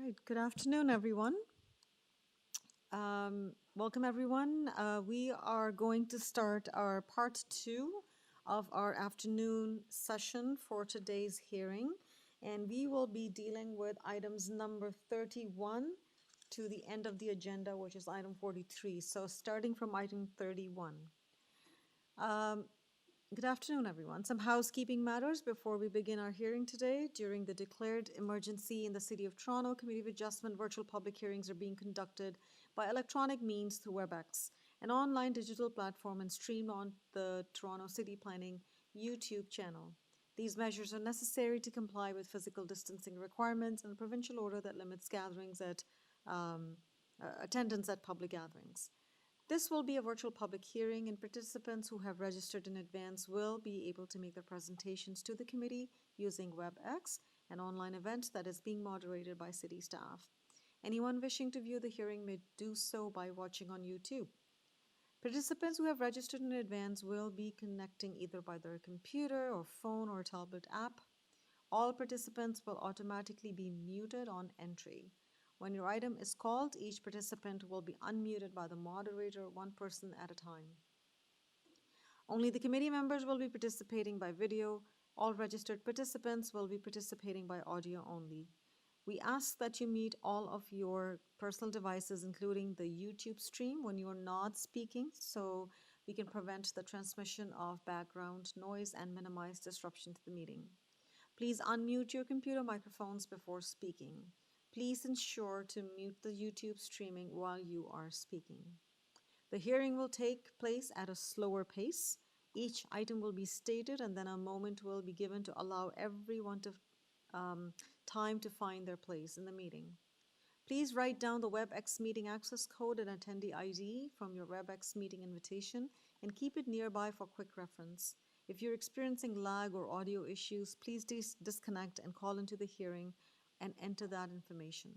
Right. Good afternoon, everyone. Welcome, everyone. We are going to start our part two of our afternoon session for today's hearing, and we will be dealing with items number 31 to the end of the agenda, which is item 43. So starting from item 31. Um, Good afternoon, everyone. Some housekeeping matters before we begin our hearing today. During the declared emergency in the City of Toronto, Committee of Adjustment virtual public hearings are being conducted by electronic means through WebEx, an online digital platform, and streamed on the Toronto City Planning YouTube channel. These measures are necessary to comply with physical distancing requirements and a provincial order that limits um, attendance at public gatherings. This will be a virtual public hearing, and participants who have registered in advance will be able to make their presentations to the committee using WebEx, an online event that is being moderated by city staff. Anyone wishing to view the hearing may do so by watching on YouTube. Participants who have registered in advance will be connecting either by their computer or phone or tablet app. All participants will automatically be muted on entry. When your item is called, each participant will be unmuted by the moderator, one person at a time. Only the committee members will be participating by video. All registered participants will be participating by audio only. We ask that you mute all of your personal devices, including the YouTube stream, when you are not speaking, so we can prevent the transmission of background noise and minimize disruption to the meeting. Please unmute your computer microphones before speaking. Please ensure to mute the YouTube streaming while you are speaking. The hearing will take place at a slower pace. Each item will be stated and then a moment will be given to allow everyone to time to find their place in the meeting. Please write down the WebEx meeting access code and attendee ID from your WebEx meeting invitation and keep it nearby for quick reference. If you're experiencing lag or audio issues, please disconnect and call into the hearing and enter that information.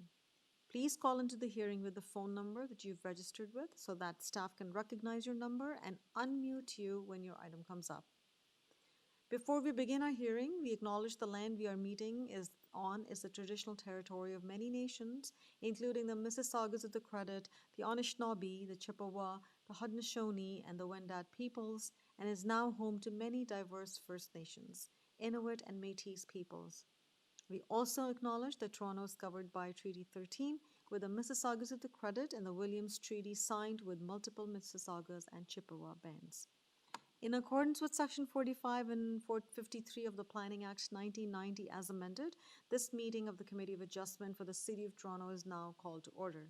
Please call into the hearing with the phone number that you've registered with so that staff can recognize your number and unmute you when your item comes up. Before we begin our hearing, we acknowledge the land we are meeting is the traditional territory of many nations, including the Mississaugas of the Credit, the Anishinaabe, the Chippewa, the Haudenosaunee, and the Wendat peoples, and is now home to many diverse First Nations, Inuit, and Métis peoples. We also acknowledge that Toronto is covered by Treaty 13 with the Mississaugas of the Credit and the Williams Treaty signed with multiple Mississaugas and Chippewa bands. In accordance with Section 45 and 53 of the Planning Act 1990 as amended, this meeting of the Committee of Adjustment for the City of Toronto is now called to order.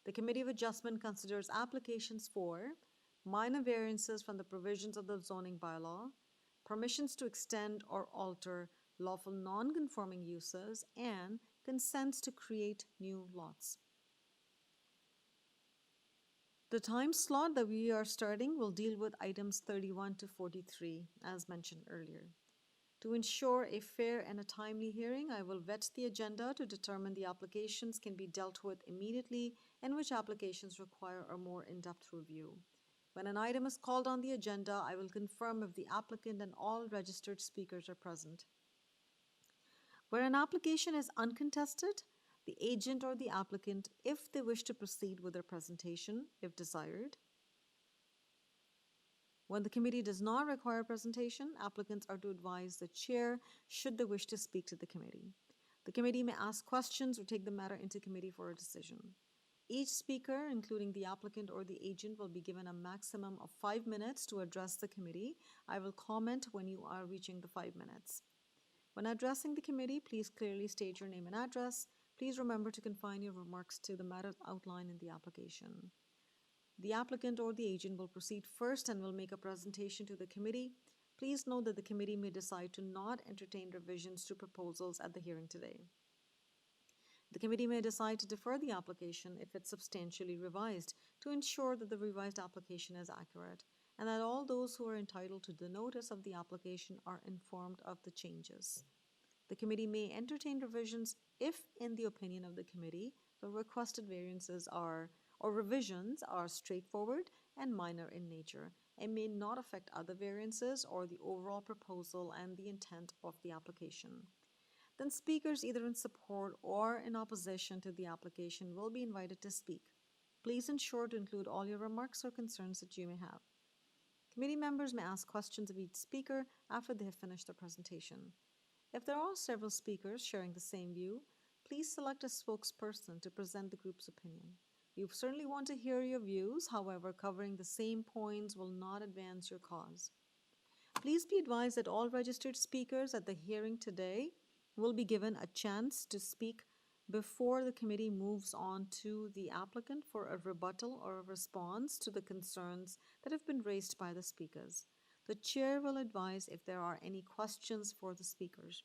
The Committee of Adjustment considers applications for minor variances from the provisions of the zoning bylaw, permissions to extend or alter lawful non-conforming uses, and consents to create new lots. The time slot that we are starting will deal with items 31 to 43, as mentioned earlier. To ensure a fair and a timely hearing, I will vet the agenda to determine the applications can be dealt with immediately and which applications require a more in-depth review. When an item is called on the agenda, I will confirm if the applicant and all registered speakers are present. Where an application is uncontested, the agent or the applicant, if they wish to proceed with their presentation, if desired. When the committee does not require a presentation, applicants are to advise the chair should they wish to speak to the committee. The committee may ask questions or take the matter into committee for a decision. Each speaker, including the applicant or the agent, will be given a maximum of 5 minutes to address the committee. I will comment when you are reaching the 5 minutes. When addressing the committee, please clearly state your name and address. Please remember to confine your remarks to the matters outlined in the application. The applicant or the agent will proceed first and will make a presentation to the committee. Please note that the committee may decide to not entertain revisions to proposals at the hearing today. The committee may decide to defer the application if it's substantially revised to ensure that the revised application is accurate and that all those who are entitled to the notice of the application are informed of the changes. The committee may entertain revisions if, in the opinion of the committee, the requested variances or revisions are straightforward and minor in nature and may not affect other variances or the overall proposal and the intent of the application. then speakers either in support or in opposition to the application will be invited to speak. Please ensure to include all your remarks or concerns that you may have. Committee members may ask questions of each speaker after they have finished their presentation. If there are several speakers sharing the same view, please select a spokesperson to present the group's opinion. We certainly want to hear your views, however, covering the same points will not advance your cause. Please be advised that all registered speakers at the hearing today will be given a chance to speak before the committee moves on to the applicant for a rebuttal or a response to the concerns that have been raised by the speakers. The chair will advise if there are any questions for the speakers.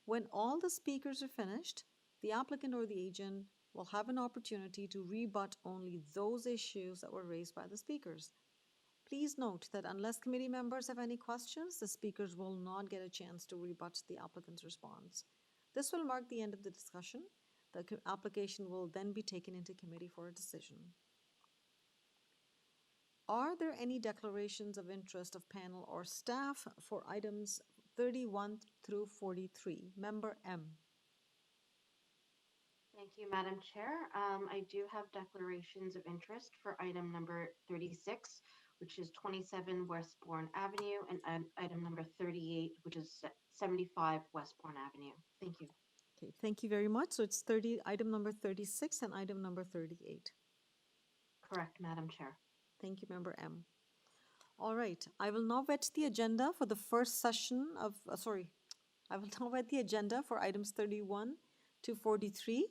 When all the speakers are finished, the applicant or the agent will have an opportunity to rebut only those issues that were raised by the speakers. Please note that unless committee members have any questions, the speakers will not get a chance to rebut the applicant's response. This will mark the end of the discussion. The application will then be taken into committee for a decision. Are there any declarations of interest of panel or staff for items 31 through 43? Member M. Thank you, Madam Chair. I do have declarations of interest for item number 36, which is 27 Westbourne Avenue, and item number 38, which is 75 Westbourne Avenue. Thank you. Okay, thank you very much. So it's item number 36 and item number 38. Correct, Madam Chair. Thank you, Member M. All right, I will now vet the agenda for the first session of, I will now vet the agenda for items 31 to 43.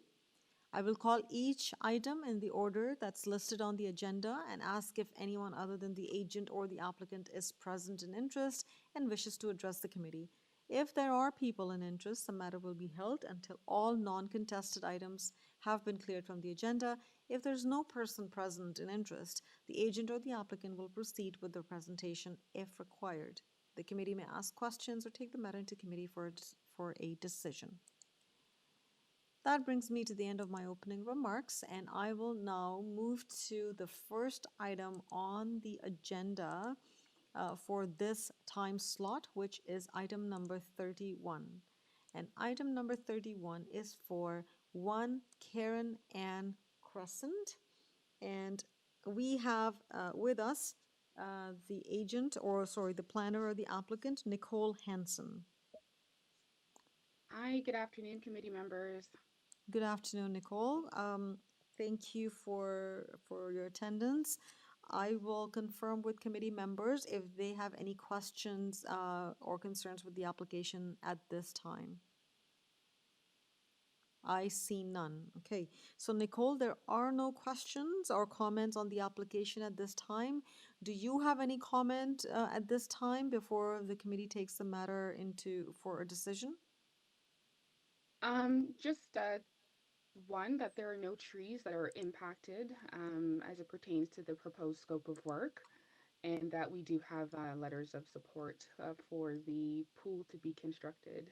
I will call each item in the order that's listed on the agenda and ask if anyone other than the agent or the applicant is present in interest and wishes to address the committee. If there are people in interest, the matter will be held until all non-contested items have been cleared from the agenda. If there's no person present in interest, the agent or the applicant will proceed with their presentation if required. The committee may ask questions or take the matter into committee for a decision. That brings me to the end of my opening remarks, and I will now move to the first item on the agenda for this time slot, which is item number 31. And item number 31 is for 1 Karen Ann Crescent. And we have with us the agent, the planner or the applicant, Nicole Hansen. Hi, good afternoon, committee members. Good afternoon, Nicole. Thank you for your attendance. I will confirm with committee members if they have any questions or concerns with the application at this time. I see none. Okay, so Nicole, there are no questions or comments on the application at this time. Do you have any comment at this time before the committee takes the matter for a decision? Just one, that there are no trees that are impacted as it pertains to the proposed scope of work, and that we do have letters of support for the pool to be constructed.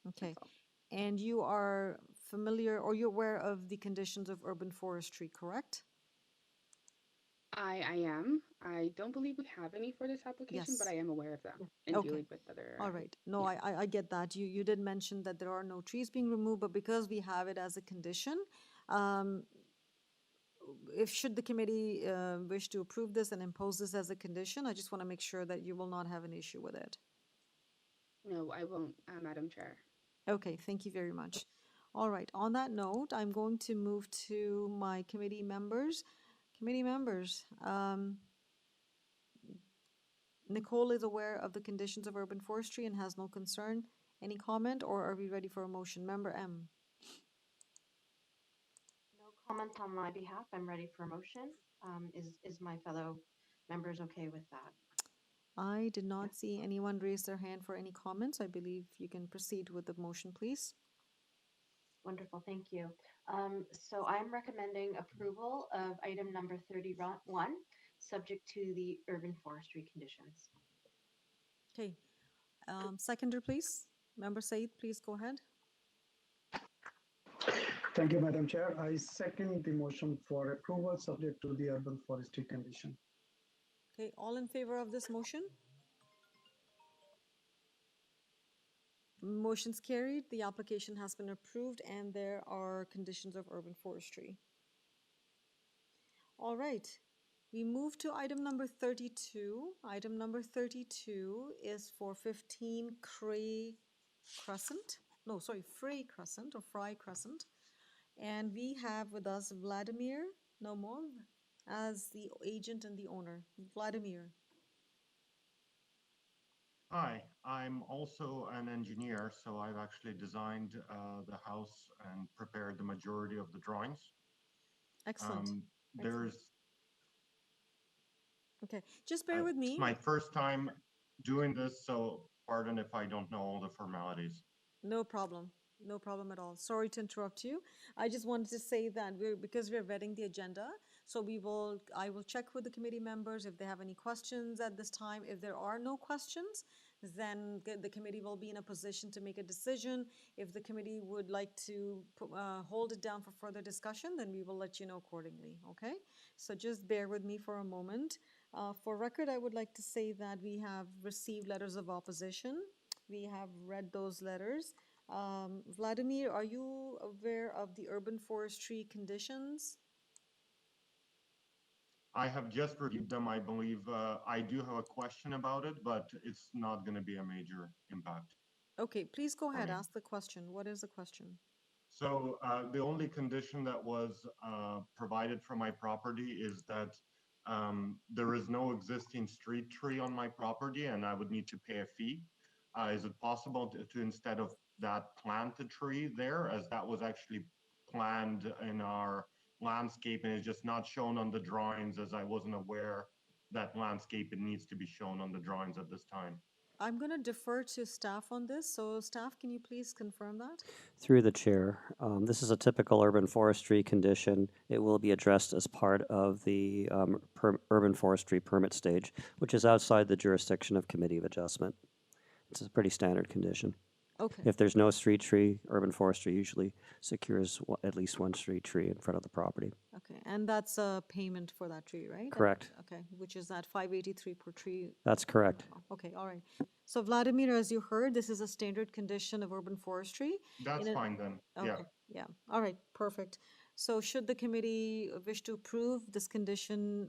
Okay. That's all. And you are familiar or you're aware of the conditions of urban forestry, correct? I am. I don't believe we have any for this application, but Yes. I am aware of them and Okay. dealing with other. All right. No, Yeah. I get that. You did mention that there are no trees being removed, but because we have it as a condition, um, if should the committee wish to approve this and impose this as a condition, I just want to make sure that you will not have an issue with it. No, I won't, Madam Chair. Okay, thank you very much. All right, on that note, I'm going to move to my committee members. Committee members, Nicole is aware of the conditions of urban forestry and has no concern. Any comment, or are we ready for a motion? Member M. No comment on my behalf. I'm ready for a motion. Is my fellow members okay with that? I did not Yes. see anyone raise their hand for any comments. I believe you can proceed with the motion, please. Wonderful, thank you. So I'm recommending approval of item number 31, subject to the urban forestry conditions. Okay. Seconder, please. Member Said, please go ahead. Thank you, Madam Chair. I second the motion for approval subject to the urban forestry condition. Okay, all in favor of this motion? Motion's carried, the application has been approved, and there are conditions of urban forestry. All right, we move to item number 32. Item number 32 is for 15 Cray Crescent. No, sorry, Fray Crescent or Fry Crescent. And we have with us Vladimir Nomov as the agent and the owner. Vladimir. Hi, I'm also an engineer, so I've actually designed the house and prepared the majority of the drawings. Excellent. Excellent. There's Okay, just bear with it's me. my first time doing this, so pardon if I don't know all the formalities. No problem. No problem at all. Sorry to interrupt you. I just wanted to say that because we're vetting the agenda, so I will check with the committee members if they have any questions at this time. If there are no questions, then the committee will be in a position to make a decision. If the committee would like to hold it down for further discussion, then we will let you know accordingly, okay? So just bear with me for a moment. For record, I would like to say that we have received letters of opposition. We have read those letters. Vladimir, are you aware of the urban forestry conditions? I have just reviewed them. I believe I do have a question about it, but it's not going to be a major impact. Okay, please go ahead, me. ask the question. What is the question? So the only condition that was provided for my property is that there is no existing street tree on my property and I would need to pay a fee. Is it possible to instead of that plant a tree there, as that was actually planned in our landscape and is just not shown on the drawings, as I wasn't aware that landscape it needs to be shown on the drawings at this time? I'm going to defer to staff on this. So staff, can you please confirm that? Through the chair, this is a typical urban forestry condition. It will be addressed as part of the urban forestry permit stage, which is outside the jurisdiction of Committee of Adjustment. It's a pretty standard condition. Okay. If there's no street tree, urban forestry usually secures at least one street tree in front of the property. Okay, and that's a payment for that tree, right? Correct. Okay, which is at 583 per tree. That's correct. Okay, all right. So Vladimir, as you heard, this is a standard condition of urban forestry. That's fine then. Yeah. Okay, yeah. All right, perfect. So should the committee wish to approve this condition,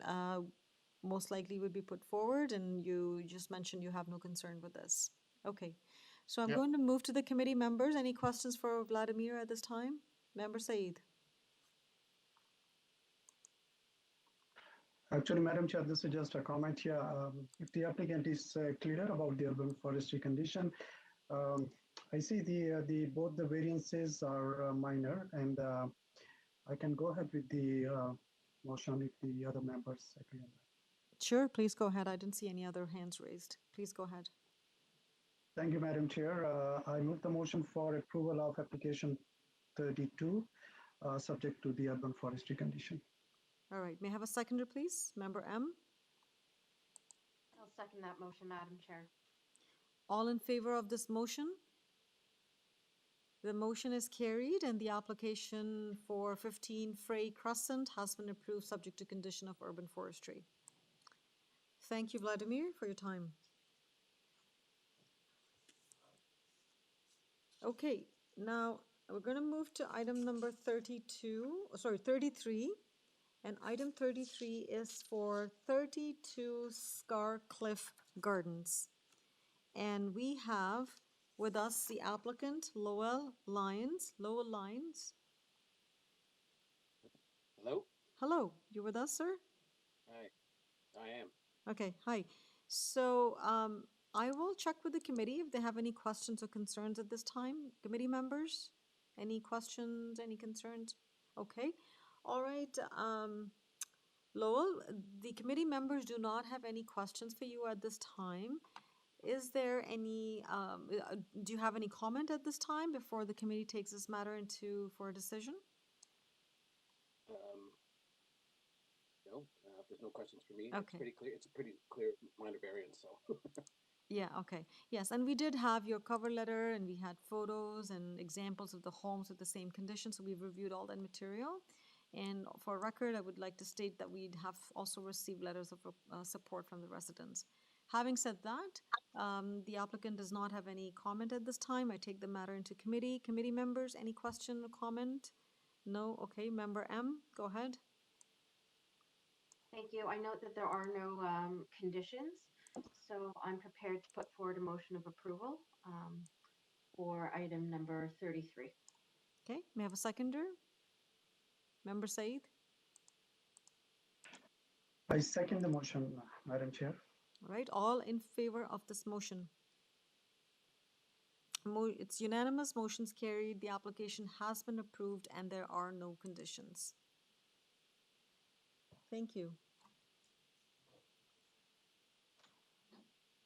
most likely would be put forward, and you just mentioned you have no concern with this. Okay, so I'm Yep. going to move to the committee members. Any questions for Vladimir at this time? Member Saeed? Actually, Madam Chair, this is just a comment here. If the applicant is clear about the urban forestry condition, I see the both the variances are minor, and I can go ahead with the motion if the other members agree on that. Sure, please go ahead. I didn't see any other hands raised. Please go ahead. Thank you, Madam Chair. I move the motion for approval of application 32, subject to the urban forestry condition. All right, may I have a seconder, please? Member M? I'll second that motion, Madam Chair. All in favor of this motion? The motion is carried and the application for 15 Fray Crescent has been approved subject to condition of urban forestry. Thank you, Vladimir, for your time. Okay, now we're going to move to item number 33. And item 33 is for 32 Scarcliff Gardens. And we have with us the applicant, Lowell Lyons. Lowell Lyons. Hello? Hello, you with us, sir? Hi, I am. Okay, hi. So I will check with the committee if they have any questions or concerns at this time. Committee members, any questions, any concerns? Okay, all right. Lowell, the committee members do not have any questions for you at this time. Is there any, do you have any comment at this time before the committee takes this matter for a decision? No, there's no questions for me. Okay. It's pretty clear. It's a pretty clear minor variance, so. Yeah, okay. Yes, and we did have your cover letter and we had photos and examples of the homes with the same condition, so we've reviewed all that material. And for record, I would like to state that we have also received letters of support from the residents. Having said that, the applicant does not have any comment at this time. I take the matter into committee. Committee members, any question or comment? No? Okay, Member M, go ahead. Thank you. I note that there are no conditions, so I'm prepared to put forward a motion of approval for item number 33. Okay, may I have a seconder? Member Said? I second the motion, Madam Chair. All right, all in favor of this motion? It's unanimous, motion's carried, the application has been approved, and there are no conditions. Thank you.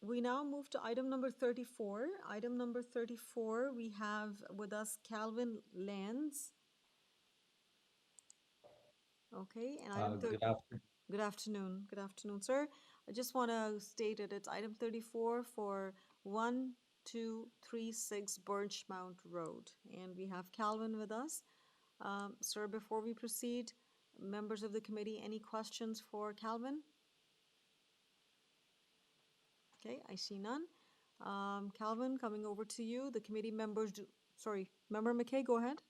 We now move to item number 34. Item number 34, we have with us Calvin Lands. Okay, and item Good afternoon. Good afternoon. Good afternoon, sir. I just want to state it. It's item 34 for 1236 Birchbound Road. And we have Calvin with us. Sir, before we proceed, members of the committee, any questions for Calvin? Okay, I see none. Calvin, coming over to you. The committee members sorry, Member McKay, go ahead.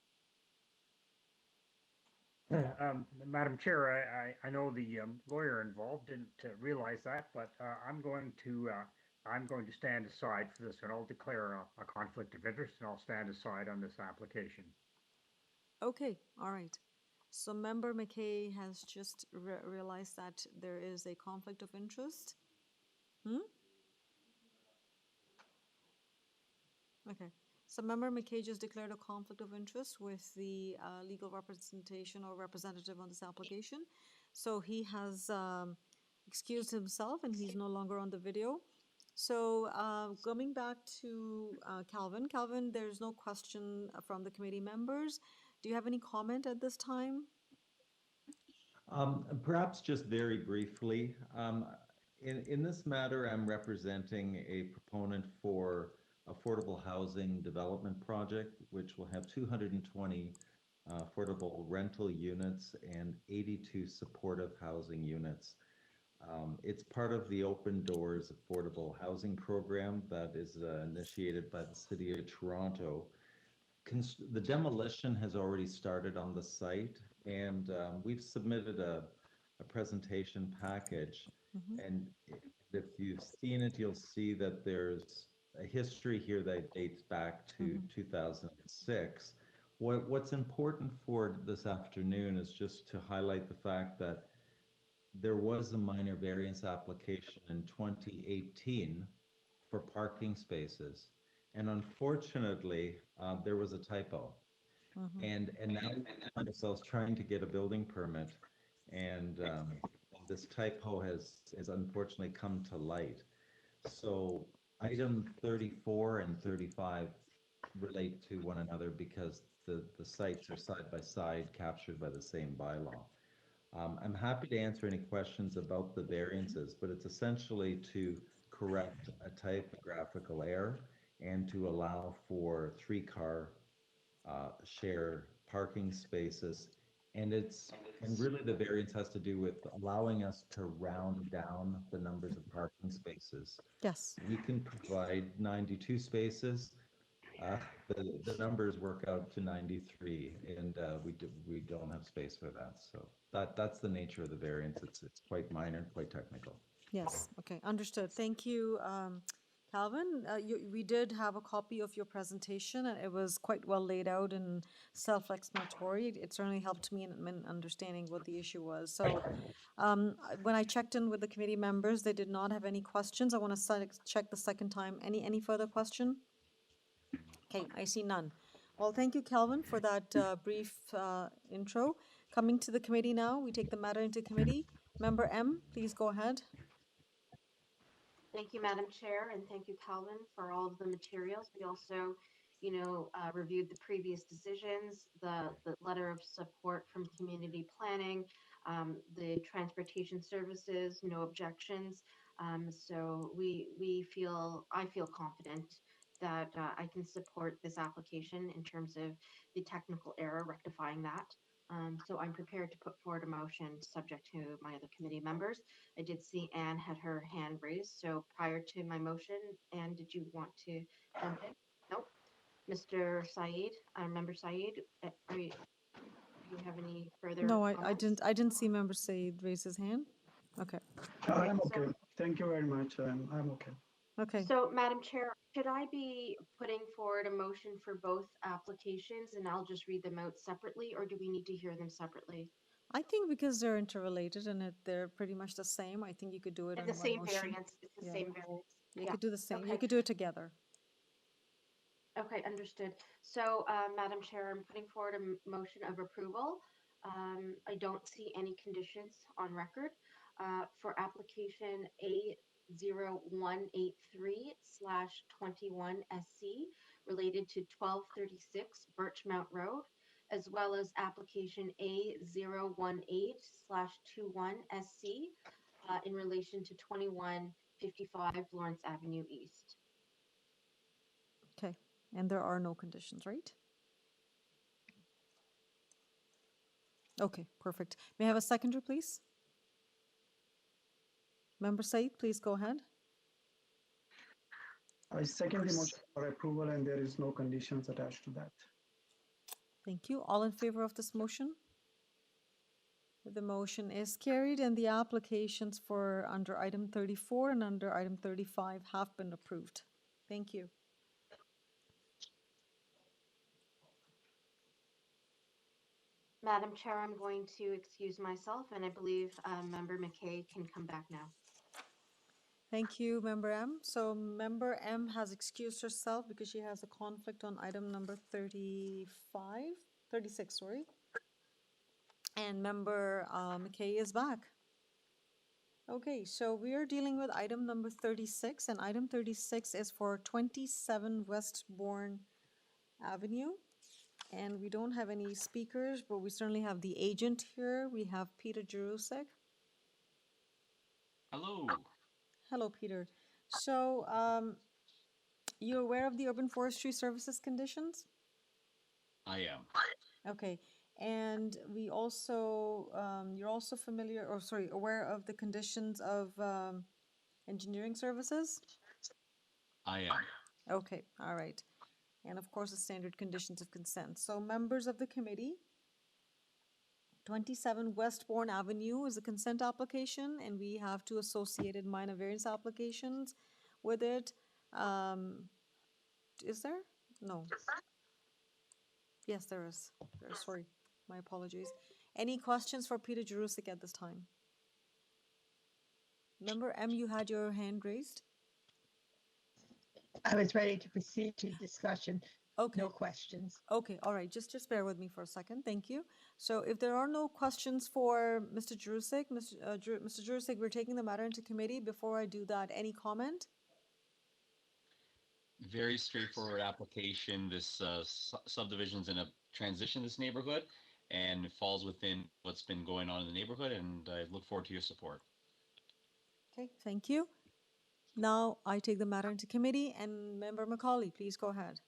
Madam Chair, I know the lawyer involved didn't realize that, but I'm going to stand aside for this, and I'll declare a conflict of interest, and I'll stand aside on this application. Okay, all right. So Member McKay has just realized that there is a conflict of interest. Okay. So Member McKay just declared a conflict of interest with the legal representation or representative on this application. So he has excused himself and he's no longer on the video. So coming back to Calvin. Calvin, there's no question from the committee members. Do you have any comment at this time? Perhaps just very briefly, in this matter, I'm representing a proponent for affordable housing development project, which will have 220 affordable rental units and 82 supportive housing units. It's part of the Open Doors Affordable Housing Program that is initiated by the City of Toronto. The demolition has already started on the site, and we've submitted a presentation package. And if you've seen it, you'll see that there's a history here that dates back to 2006. What's important for this afternoon is just to highlight the fact that there was a minor variance application in 2018 for parking spaces. And unfortunately, there was a typo. And now we find ourselves trying to get a building permit. And this typo has unfortunately come to light. So item 34 and 35 relate to one another because the sites are side by side captured by the same bylaw. I'm happy to answer any questions about the variances, but it's essentially to correct a typographical error and to allow for 3-car share parking spaces. And really the variance has to do with allowing us to round down the numbers of parking spaces. Yes. We can provide 92 spaces. The numbers work out to 93, and we don't have space for that. So that's the nature of the variance. It's quite minor, quite technical. Yes, okay, understood. Thank you, Calvin. We did have a copy of your presentation, and it was quite well laid out and self-explanatory. It certainly helped me in understanding what the issue was. So when I checked in with the committee members, they did not have any questions. I want to check the second time. Any further question? Okay, I see none. Well, thank you, Calvin, for that brief intro. Coming to the committee now, we take the matter into committee. Member M, please go ahead. Thank you, Madam Chair, and thank you, Calvin, for all of the materials. We also, reviewed the previous decisions, the letter of support from community planning, the transportation services, no objections. So I feel confident that I can support this application in terms of the technical error, rectifying that. So I'm prepared to put forward a motion subject to my other committee members. I did see Anne had her hand raised, so prior to my motion, Anne, did you want to jump in? Nope. Mr. Said, Member Said, do you have any further No, comments? I didn't see member Said raise his hand. Okay, Okay, I'm so okay. Thank you very much. I'm okay. okay. So, Madam Chair, should I be putting forward a motion for both applications and I'll just read them out separately, or do we need to hear them separately? I think because they're interrelated and they're pretty much the same, I think you could do it And in the one same motion. variance, it's the Yeah, same variance. you Yeah, could do the same. You okay, could do it together. okay, understood. So, Madam Chair, I'm putting forward a motion of approval. I don't see any conditions on record. For application A0183/21 SC related to 1236 Birchmount Road, as well as application A018/21 SC in relation to 2155 Lawrence Avenue East. Okay, and there are no conditions, right? Okay, perfect. May I have a seconder, please? Member Said, please go ahead. I second the motion for approval, and there is no conditions attached to that. Thank you. All in favor of this motion? The motion is carried and the applications for under item 34 and under item 35 have been approved. Thank you. Madam Chair, I'm going to excuse myself, and I believe Member McKay can come back now. Thank you, Member M. So Member M has excused herself because she has a conflict on item number 36, sorry. And Member McKay is back. Okay, so we are dealing with item number 36, and item 36 is for 27 Westbourne Avenue. And we don't have any speakers, but we certainly have the agent here. We have Peter Jerusek. Hello. Hello, Peter. So, you're aware of the urban forestry services conditions? I am. Okay, and we also, you're also familiar, or sorry, aware of the conditions of engineering services? I am. Okay, all right. And of course, the standard conditions of consent. So members of the committee, 27 Westbourne Avenue is a consent application, and we have two associated minor variance applications with it. Is there? No. Yes, there is. Sorry, my apologies. Any questions for Peter Jerusik at this time? Member M, you had your hand raised? I was ready to proceed to discussion. Okay. No questions. Okay, all right, just bear with me for a second, thank you. So if there are no questions for Mr. Jerusik, Mr. Jerusik, we're taking the matter into committee. Before I do that, any comment? Very straightforward application. This subdivision's in a transition, this neighborhood, and it falls within what's been going on in the neighborhood, and I look forward to your support. Okay, thank you. Now I take the matter into committee, and Member Macaulay, please go ahead.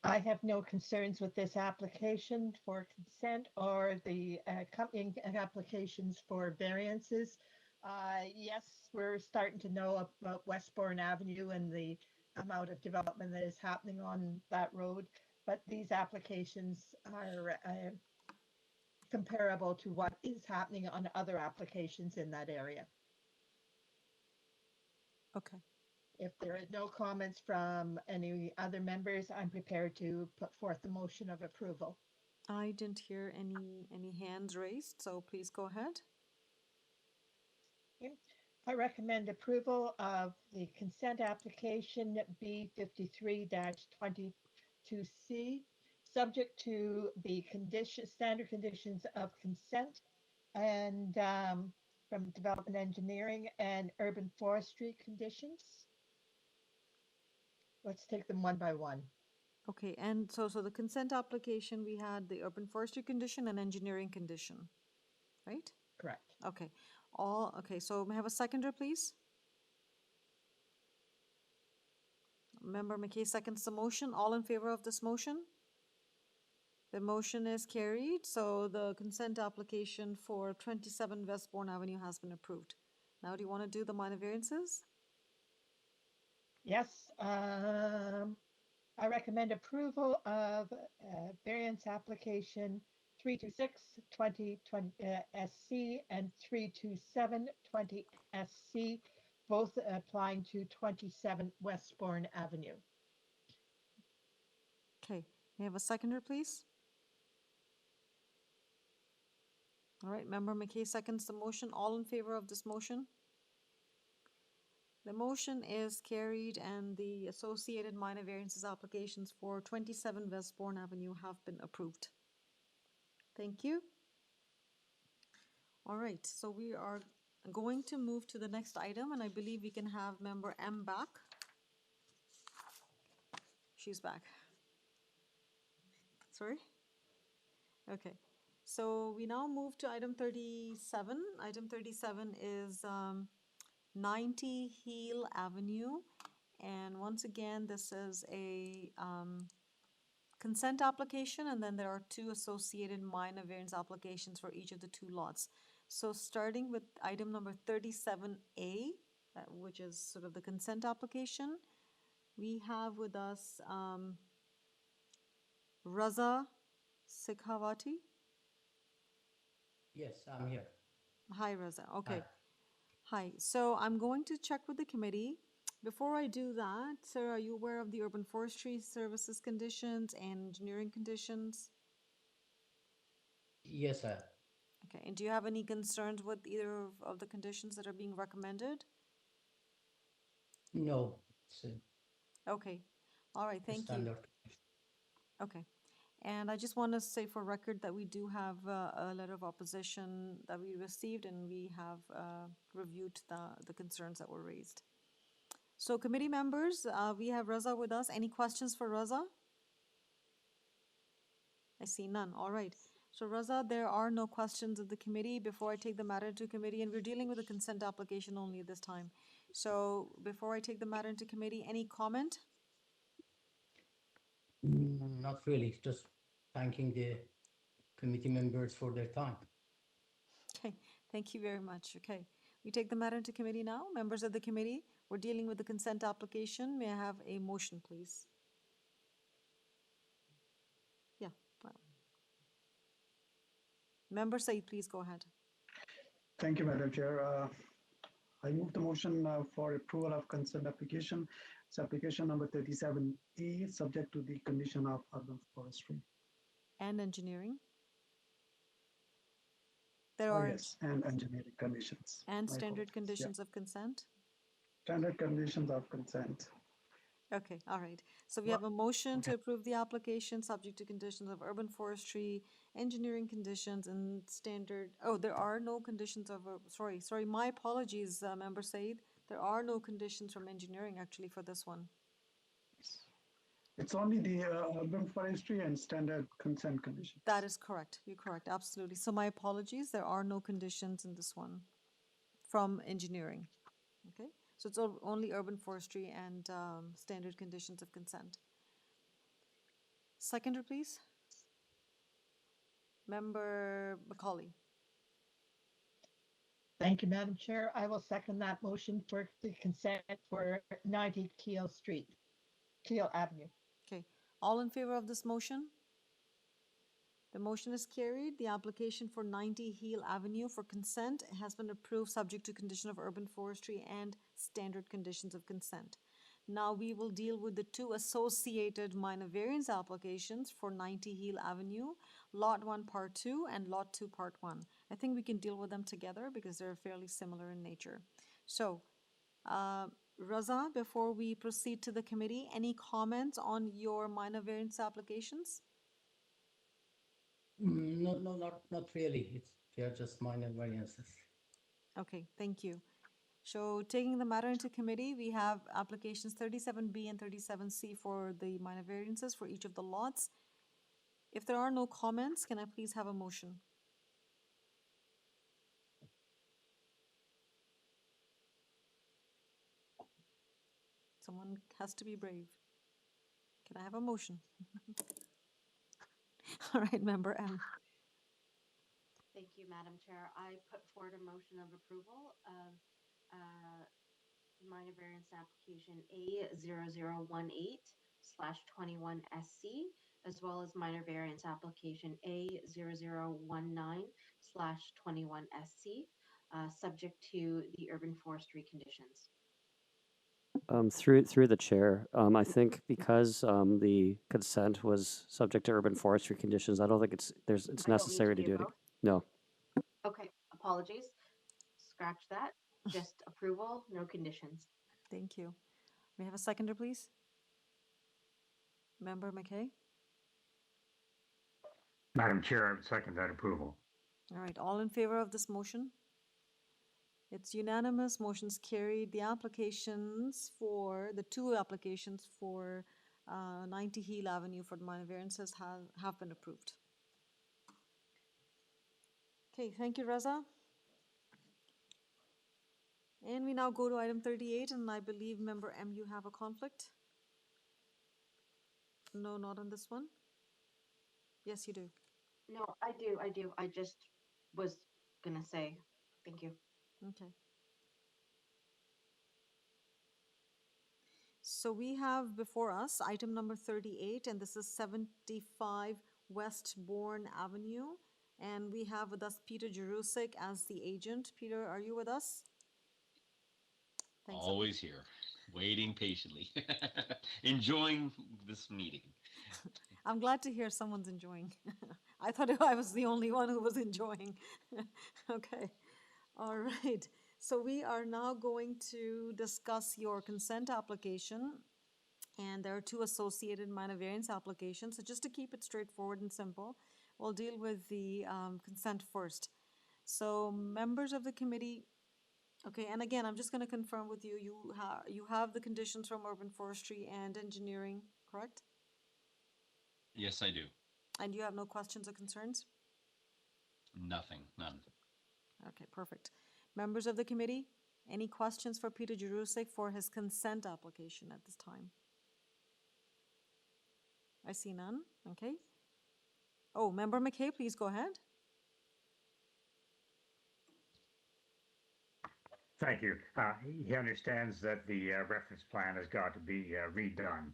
I have no concerns with this application for consent or the accompanying applications for variances. Yes, we're starting to know about Westbourne Avenue and the amount of development that is happening on that road, but these applications are comparable to what is happening on other applications in that area. Okay. If there are no comments from any other members, I'm prepared to put forth the motion of approval. I didn't hear any hands raised, so please go ahead. Okay. I recommend approval of the consent application B53-22C, subject to the standard conditions of consent and from development engineering and urban forestry conditions. Let's take them one by one. Okay, and so the consent application, we had the urban forestry condition and engineering condition, right? Correct. Okay, okay, so may I have a seconder, please? Member McKay seconds the motion. All in favor of this motion? The motion is carried, so the consent application for 27 Westbourne Avenue has been approved. Now, do you want to do the minor variances? Yes, I recommend approval of variance application 326 2020 SC and 327 20 SC, both applying to 27 Westbourne Avenue. Okay, may I have a seconder, please? All right, Member McKay seconds the motion. All in favor of this motion? The motion is carried and the associated minor variances applications for 27 Westbourne Avenue have been approved. Thank you. All right, so we are going to move to the next item, and I believe we can have Member M back. She's back. Sorry? Okay, so we now move to item 37. Item 37 is 90 Heel Avenue. And once again, this is a consent application, and then there are two associated minor variance applications for each of the two lots. So starting with item number 37A, which is sort of the consent application, we have with us Raza Sikhavati. Yes, I'm here. Hi, Raza. Okay. Hi. Hi. So I'm going to check with the committee. Before I do that, sir, are you aware of the urban forestry services conditions and engineering conditions? Yes, sir. Okay. And do you have any concerns with either of the conditions that are being recommended? No, it's Okay. All right. a Thank you. standard. Okay. And I just want to say for record that we do have a letter of opposition that we received, and we have reviewed the concerns that were raised. So committee members, we have Raza with us. Any questions for Raza? I see none. All right. So Raza, there are no questions of the committee before I take the matter to committee, and we're dealing with a consent application only at this time. So before I take the matter into committee, any comment? Not really, just thanking the committee members for their time. Okay, thank you very much. Okay, we take the matter into committee now. Members of the committee, we're dealing with the consent application. May I have a motion, please? Yeah. Well. Member Said, please go ahead. Thank you, Madam Chair. I move the motion for approval of consent application. It's application number 37A, subject to the condition of urban forestry. And engineering? There Oh, are yes, and engineering conditions. and My standard apologies. conditions Yeah. of consent? Standard conditions of consent. Okay, all right. So we Well, have a motion to okay. approve the application subject to conditions of urban forestry, engineering conditions, and standard, oh, there are no conditions of, sorry, my apologies, Member Said. There are no conditions from engineering actually for this one. It's only the urban forestry and standard consent conditions. That is correct. You're correct, absolutely. So my apologies, there are no conditions in this one from engineering. Okay, so it's only urban forestry and standard conditions of consent. Seconder, please. Member Macaulay. Thank you, Madam Chair. I will second that motion for the consent for 90 Keel Street, Keel Avenue. Okay, all in favor of this motion? The motion is carried. The application for 90 Heel Avenue for consent has been approved subject to condition of urban forestry and standard conditions of consent. Now we will deal with the two associated minor variance applications for 90 Heel Avenue, Lot 1 Part 2 and Lot 2 Part 1. I think we can deal with them together because they're fairly similar in nature. So, Raza, before we proceed to the committee, any comments on your minor variance applications? No, not really. They're just minor variances. Okay, thank you. So taking the matter into committee, we have applications 37B and 37C for the minor variances for each of the lots. If there are no comments, can I please have a motion? Someone has to be brave. Can I have a motion? All right, Member M. Thank you, Madam Chair. I put forward a motion of approval of minor variance application A0018/21SC, as well as minor variance application A0019/21SC, subject to the urban forestry conditions. Through the chair, I think because the consent was subject to urban forestry conditions, I don't think it's I don't need to necessary to do do it. both. No. Okay, apologies. Scratch that. Just approval, no conditions. Thank you. May I have a seconder, please? Member McKay? Madam Chair, I would second that approval. All right, all in favor of this motion? It's unanimous, motion's carried. The applications for, the two applications for 90 Heel Avenue for the minor variances have been approved. Okay, thank you, Reza. And we now go to item 38, and I believe, Member M, you have a conflict? No, not on this one? Yes, you do. No, I do. I just was gonna say, thank you. Okay. So we have before us item number 38, and this is 75 West Bourne Avenue. And we have with us Peter Jerusik as the agent. Peter, are you with us? Thanks. Always here, waiting patiently, enjoying this meeting. I'm glad to hear someone's enjoying. I thought I was the only one who was enjoying. Okay. All right. So we are now going to discuss your consent application. And there are two associated minor variance applications. So just to keep it straightforward and simple, we'll deal with the consent first. So members of the committee, okay, and again, I'm just going to confirm with you, you have the conditions from urban forestry and engineering, correct? Yes, I do. And you have no questions or concerns? Nothing, none. Okay, perfect. Members of the committee, any questions for Peter Jerusik for his consent application at this time? I see none, okay. Oh, Member McKay, please go ahead. Thank you. He understands that the reference plan has got to be redone.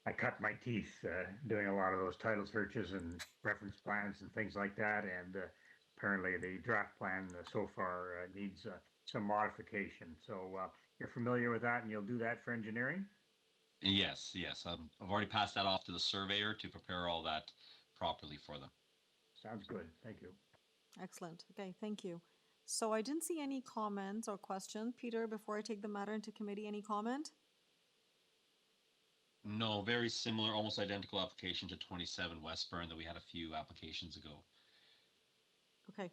I cut my teeth doing a lot of those title searches and reference plans and things like that, and apparently the draft plan so far needs some modification. So you're familiar with that, and you'll do that for engineering? Yes, yes. I've already passed that off to the surveyor to prepare all that properly for them. Sounds good. Thank you. Excellent. Okay, thank you. So I didn't see any comments or questions. Peter, before I take the matter into committee, any comment? No, very similar, almost identical application to 27 Westburn that we had a few applications ago. Okay.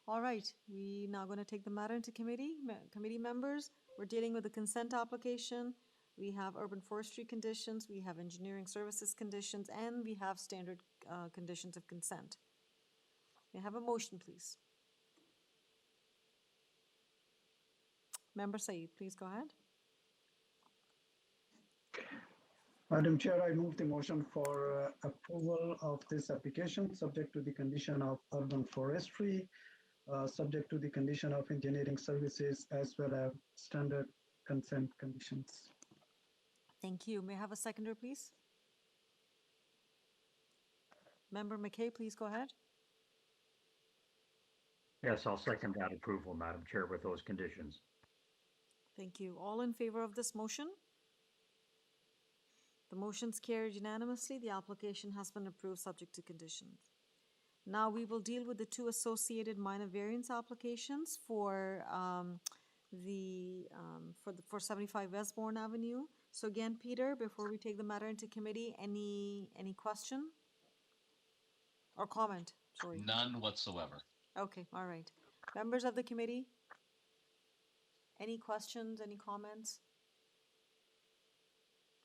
All right. We now going to take the matter into committee. Committee members, we're dealing with the consent application. We have urban forestry conditions, we have engineering services conditions, and we have standard conditions of consent. May I have a motion, please? Member Said, please go ahead. Madam Chair, I move the motion for approval of this application, subject to the condition of urban forestry, subject to the condition of engineering services, as well as standard consent conditions. Thank you. May I have a seconder, please? Member McKay, please go ahead. Yes, I'll second that approval, Madam Chair, with those conditions. Thank you. All in favor of this motion? The motion's carried unanimously. The application has been approved subject to conditions. Now we will deal with the two associated minor variance applications for 75 Westbourne Avenue. So again, Peter, before we take the matter into committee, any question or comment? Sorry. None whatsoever. Okay, all right. Members of the committee, any questions, any comments?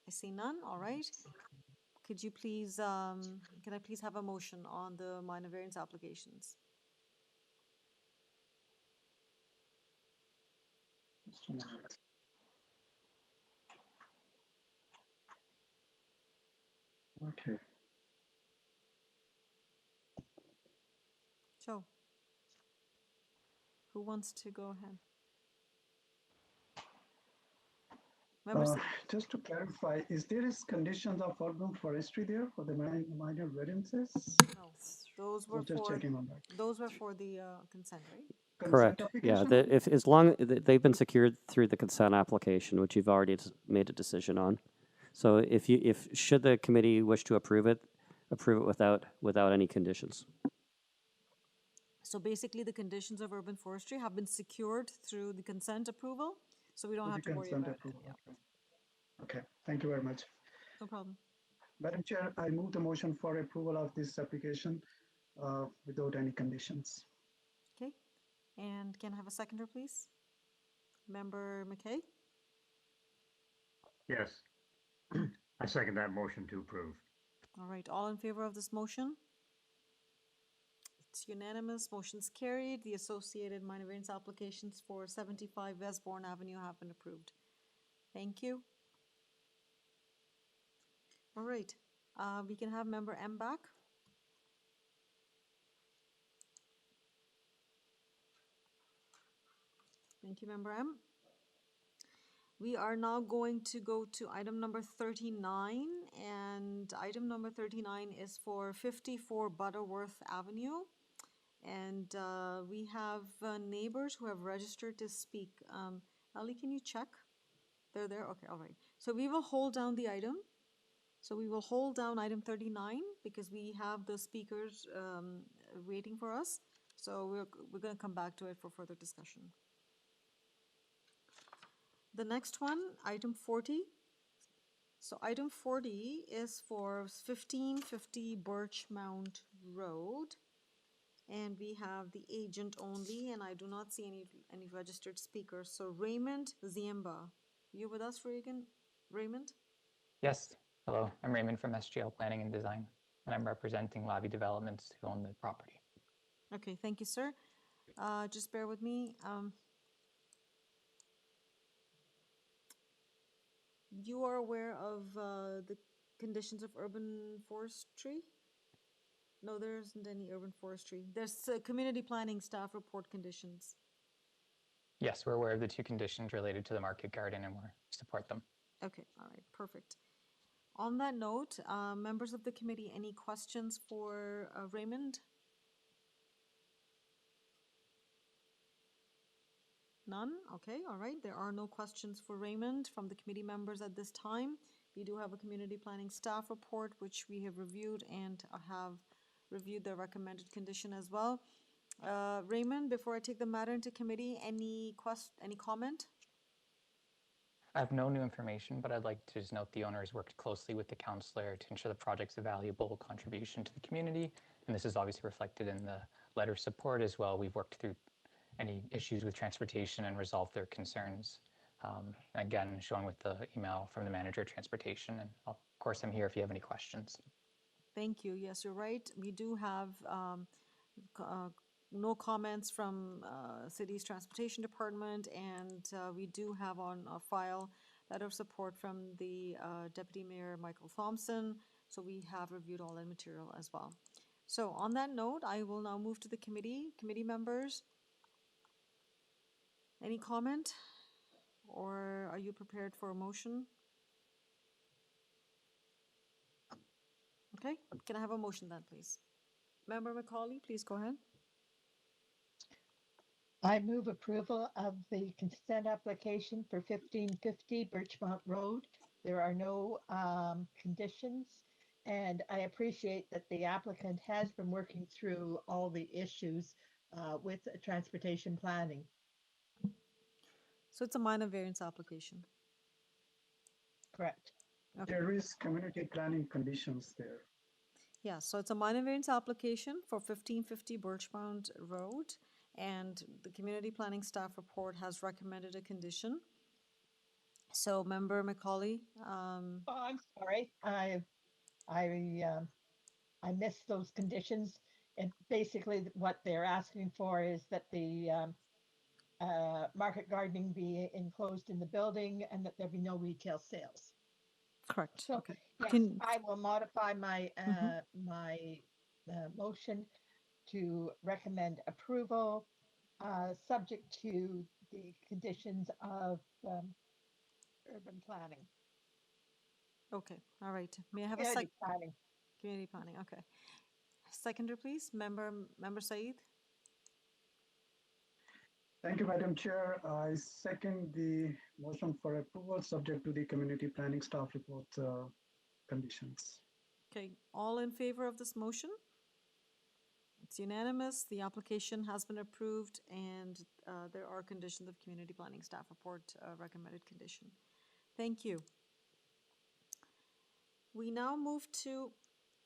I see none, all right. Could you please, can I please have a motion on the minor variance applications? Okay. So, who wants to go ahead? Members, Just to clarify, is there is conditions of urban forestry there for the minor variances? no, those So were just for checking on that. the consent, right? Consent Correct. Yeah, application? if as long they've been secured through the consent application, which you've already made a decision on. So if should the committee wish to approve it without any conditions. So basically, the conditions of urban forestry have been secured through the consent approval, so we don't The have to worry consent about it. approval. Yeah, Okay, thank you very much. no problem. Madam Chair, I move the motion for approval of this application without any conditions. Okay, and can I have a seconder, please? Member McKay? Yes. I second that motion to approve. All right, all in favor of this motion? It's unanimous, motion's carried. The associated minor variance applications for 75 Westbourne Avenue have been approved. Thank you. All right, we can have member M back. Thank you, member M. We are now going to go to item number 39, and item number 39 is for 54 Butterworth Avenue. And we have neighbors who have registered to speak. Ellie, can you check? They're there? Okay, all right. So we will hold down the item. So we will hold down item 39 because we have the speakers waiting for us. So we're going to come back to it for further discussion. The next one, item 40. So item 40 is for 1550 Birchbound Road. And we have the agent only, and I do not see any registered speakers. So Raymond Ziemba, you with us, Raymond? Yes. Hello, I'm Raymond from SGL Planning and Design, and I'm representing Lavi Developments who own the property. Okay, thank you, sir. Just bear with me. You are aware of the conditions of urban forestry? No, there isn't any urban forestry. There's community planning staff report conditions. Yes, we're aware of the two conditions related to the market garden and we support them. Okay, all right, perfect. On that note, members of the committee, any questions for Raymond? None? Okay, all right. There are no questions for Raymond from the committee members at this time. We do have a community planning staff report, which we have reviewed and have reviewed the recommended condition as well. Raymond, before I take the matter into committee, any comment? I have no new information, but I'd like to just note the owner has worked closely with the councillor to ensure the project's a valuable contribution to the community. And this is obviously reflected in the letter of support as well. We've worked through any issues with transportation and resolved their concerns. Again, shown with the email from the manager of transportation. And of course, I'm here if you have any questions. Thank you. Yes, you're right. We do have no comments from city's transportation department, and we do have on a file letter of support from the deputy mayor Michael Thompson. So we have reviewed all that material as well. So on that note, I will now move to the committee members. Any comment, or are you prepared for a motion? Okay, can I have a motion then, please? Member McCauley, please go ahead. I move approval of the consent application for 1550 Birchmount Road. There are no conditions, and I appreciate that the applicant has been working through all the issues with transportation planning. So it's a minor variance application. Correct. Okay. There is community planning conditions there. Yeah, so it's a minor variance application for 1550 Birchbound Road, and the community planning staff report has recommended a condition. So, Member McCauley. Oh, I'm sorry. I missed those conditions, and basically what they're asking for is that the market gardening be enclosed in the building and that there be no retail sales. Correct. So, Okay. yes, Can, I will modify my, Mhm. motion to recommend approval, subject to the conditions of, urban planning, Okay, all right. May I have a community planning. community planning, okay. Seconder, please, member Said. Thank you, Madam Chair. I second the motion for approval subject to the community planning staff report conditions. Okay, all in favor of this motion? It's unanimous. The application has been approved, and there are conditions of community planning staff report recommended condition. Thank you. We now move to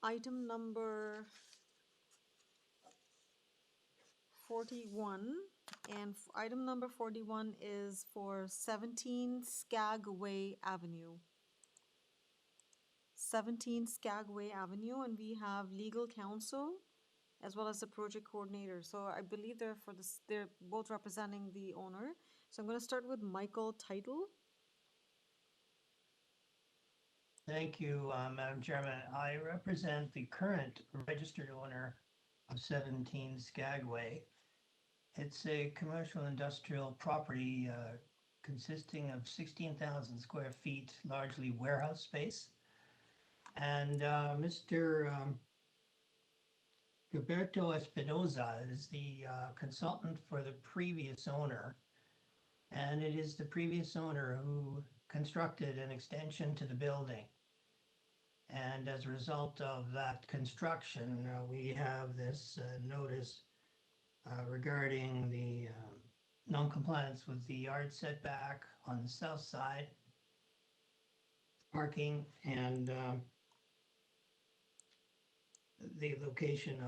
item number 41, and item number 41 is for 17 Skagway Avenue. 17 Skagway Avenue, and we have legal counsel as well as the project coordinator. So I believe they're both representing the owner. So I'm going to start with Michael Title. Thank you, Madam Chairman. I represent the current registered owner of 17 Skagway. It's a commercial industrial property consisting of 16,000 square feet, largely warehouse space. And Mr. Gilberto Espinoza is the consultant for the previous owner. And it is the previous owner who constructed an extension to the building. And as a result of that construction, we have this notice regarding the non-compliance with the yard setback on the south side, parking, and the location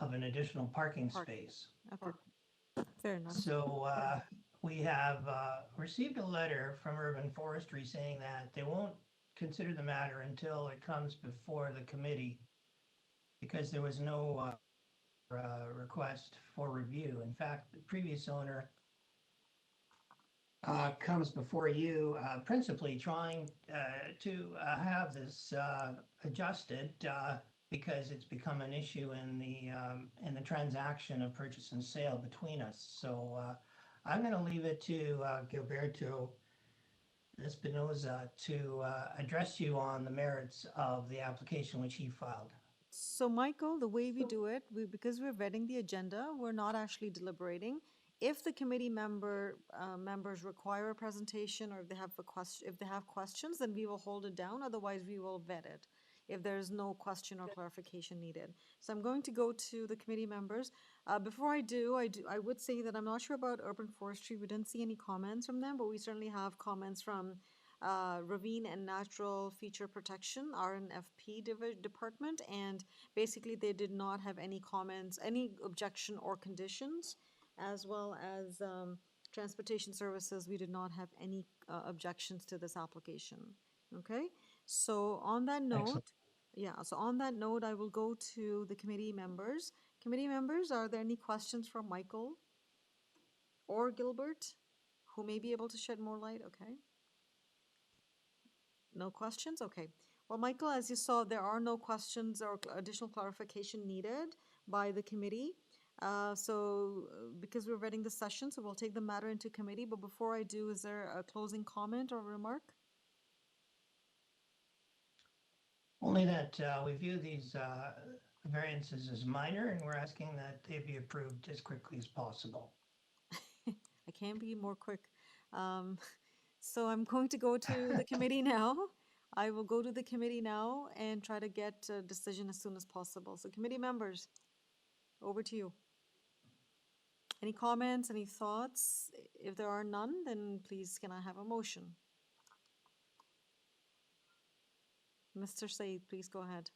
of an additional parking space. Okay, fair enough. So we have received a letter from Urban Forestry saying that they won't consider the matter until it comes before the committee because there was no request for review. In fact, the previous owner comes before you principally trying to have this adjusted because it's become an issue in the transaction of purchase and sale between us. So I'm going to leave it to Gilberto Espinoza to address you on the merits of the application which he filed. So Michael, the way we do it, because we're vetting the agenda, we're not actually deliberating. If the committee members require a presentation, or if they have questions, then we will hold it down. Otherwise, we will vet it if there is no question or clarification needed. So I'm going to go to the committee members. Before I would say that I'm not sure about urban forestry. We didn't see any comments from them, but we certainly have comments from Ravine and Natural Feature Protection, RNFP department, and basically they did not have any comments, any objection or conditions, as well as Transportation Services. We did not have any objections to this application. Okay, so on that note, Excellent. so on that note, I will go to the committee members. Committee members, are there any questions from Michael or Gilbert, who may be able to shed more light? Okay. No questions? Okay. Well, Michael, as you saw, there are no questions or additional clarification needed by the committee. Because we're vetting the session, so we'll take the matter into committee. But before I do, is there a closing comment or remark? Only that we view these variances as minor, and we're asking that they be approved as quickly as possible. I can't be more quick. So I'm going to go to the committee now. I will go to the committee now and try to get a decision as soon as possible. So committee members, over to you. Any comments, any thoughts? If there are none, then please can I have a motion? Mr. Said, please go ahead.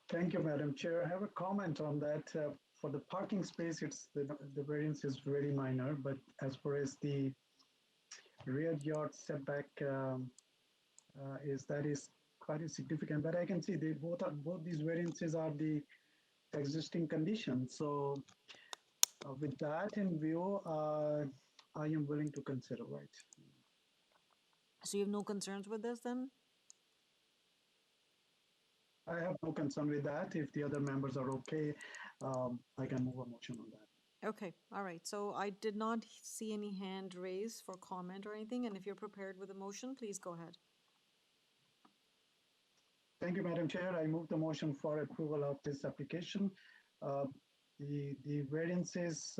Thank you, Madam Chair. I have a comment on that. For the parking space, it's the variance is very minor, but as far as the rear yard setback is quite significant. But I can see both these variances are the existing conditions. So with that in view, I am willing to consider, right? So you have no concerns with this then? I have no concern with that. If the other members are okay, I can move a motion on that. Okay, all right. So I did not see any hand raised for comment or anything, and if you're prepared with a motion, please go ahead. Thank you, Madam Chair. I move the motion for approval of this application. Uh, the variances,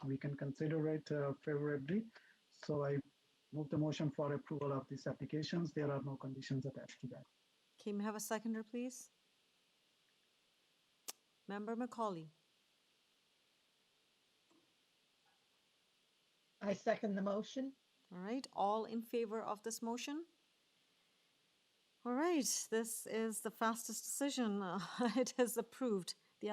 we can consider it favorably. So I move the motion for approval of these applications. There are no conditions attached to that. Can we have a seconder, please? Member Macaulay. I second the motion. All right, all in favor of this motion? All right, this is the fastest decision. It is approved. It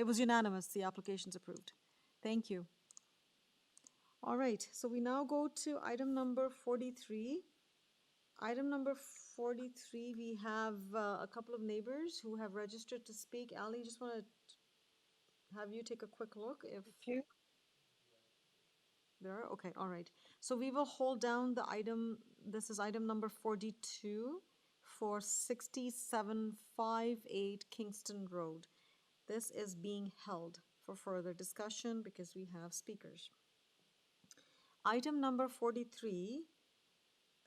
was unanimous. The application's approved. Thank you. All right, so we now go to item number 43. Item number 43, we have a couple of neighbors who have registered to speak. Ali, just want to have you take a quick look if there are. Okay, all right. So we will hold down the item. This is item number 42 for 6758 Kingston Road. This is being held for further discussion because we have speakers. Item number 43,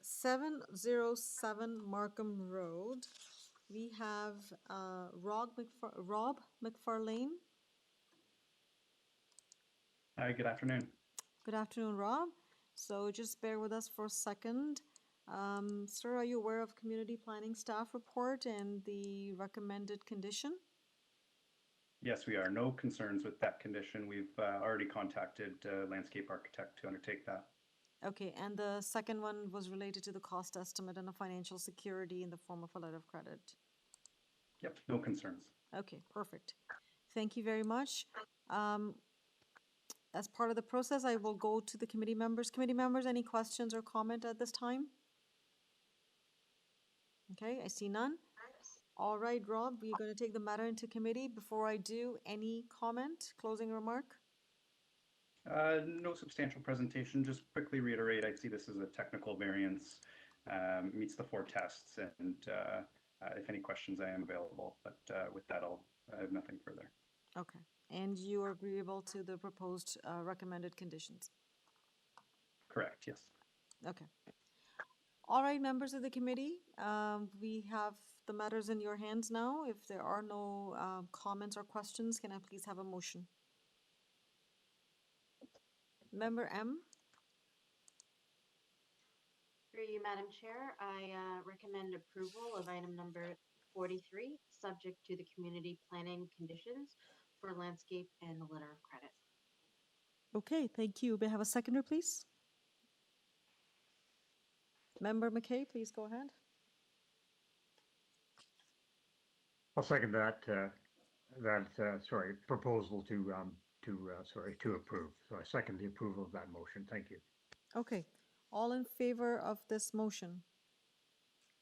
707 Markham Road. We have Rob McFarlane. Hi, good afternoon. Good afternoon, Rob. So just bear with us for a second. Sir, are you aware of community planning staff report and the recommended condition? Yes, we are. No concerns with that condition. We've already contacted landscape architect to undertake that. Okay, and the second one was related to the cost estimate and a financial security in the form of a letter of credit. Yep, no concerns. Okay, perfect. Thank you very much. As part of the process, I will go to the committee members. Committee members, any questions or comment at this time? Okay, I see none. All right, Rob, we're going to take the matter into committee. Before I do, any comment, closing remark? No substantial presentation. Just quickly reiterate, I see this as a technical variance, meets the 4 tests, and if any questions, I am available. But with that, I have nothing further. Okay, and you are agreeable to the proposed recommended conditions? Correct, yes. Okay. All right, members of the committee, we have the matters in your hands now. If there are no comments or questions, can I please have a motion? Member M. Through you, Madam Chair, I recommend approval of item number 43, subject to the community planning conditions for landscape and the letter of credit. Okay, thank you. May I have a seconder, please? Member McKay, please go ahead. I'll second that, proposal to approve. So I second the approval of that motion. Thank you. Okay, all in favor of this motion?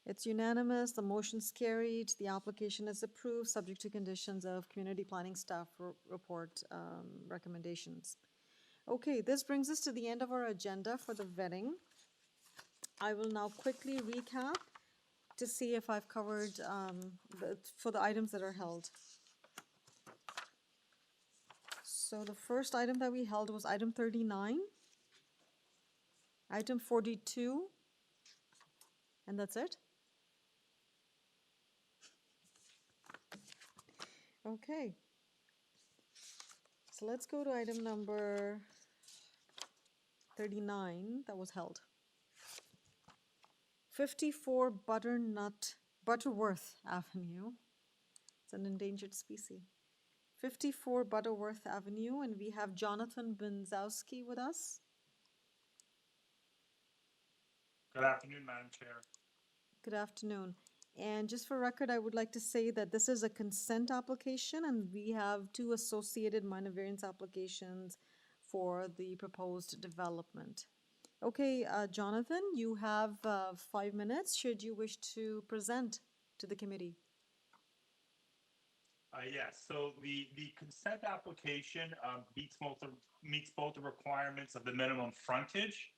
It's unanimous, the motion's carried, the application is approved, subject to conditions of community planning staff report recommendations. Okay, this brings us to the end of our agenda for the vetting. I will now quickly recap to see if I've covered for the items that are held. So the first item that we held was item 39, item 42, and that's it. Okay. So let's go to item number 39 that was held. 54 Butterworth Avenue. It's an endangered species. 54 Butterworth Avenue, and we have Jonathan Benzowski with us. Good afternoon, Madam Chair. Good afternoon. And just for record, I would like to say that this is a consent application, and we have 2 associated minor variance applications for the proposed development. Okay, Jonathan, you have 5 minutes should you wish to present to the committee. Yes, so the consent application meets both the requirements of the minimum frontage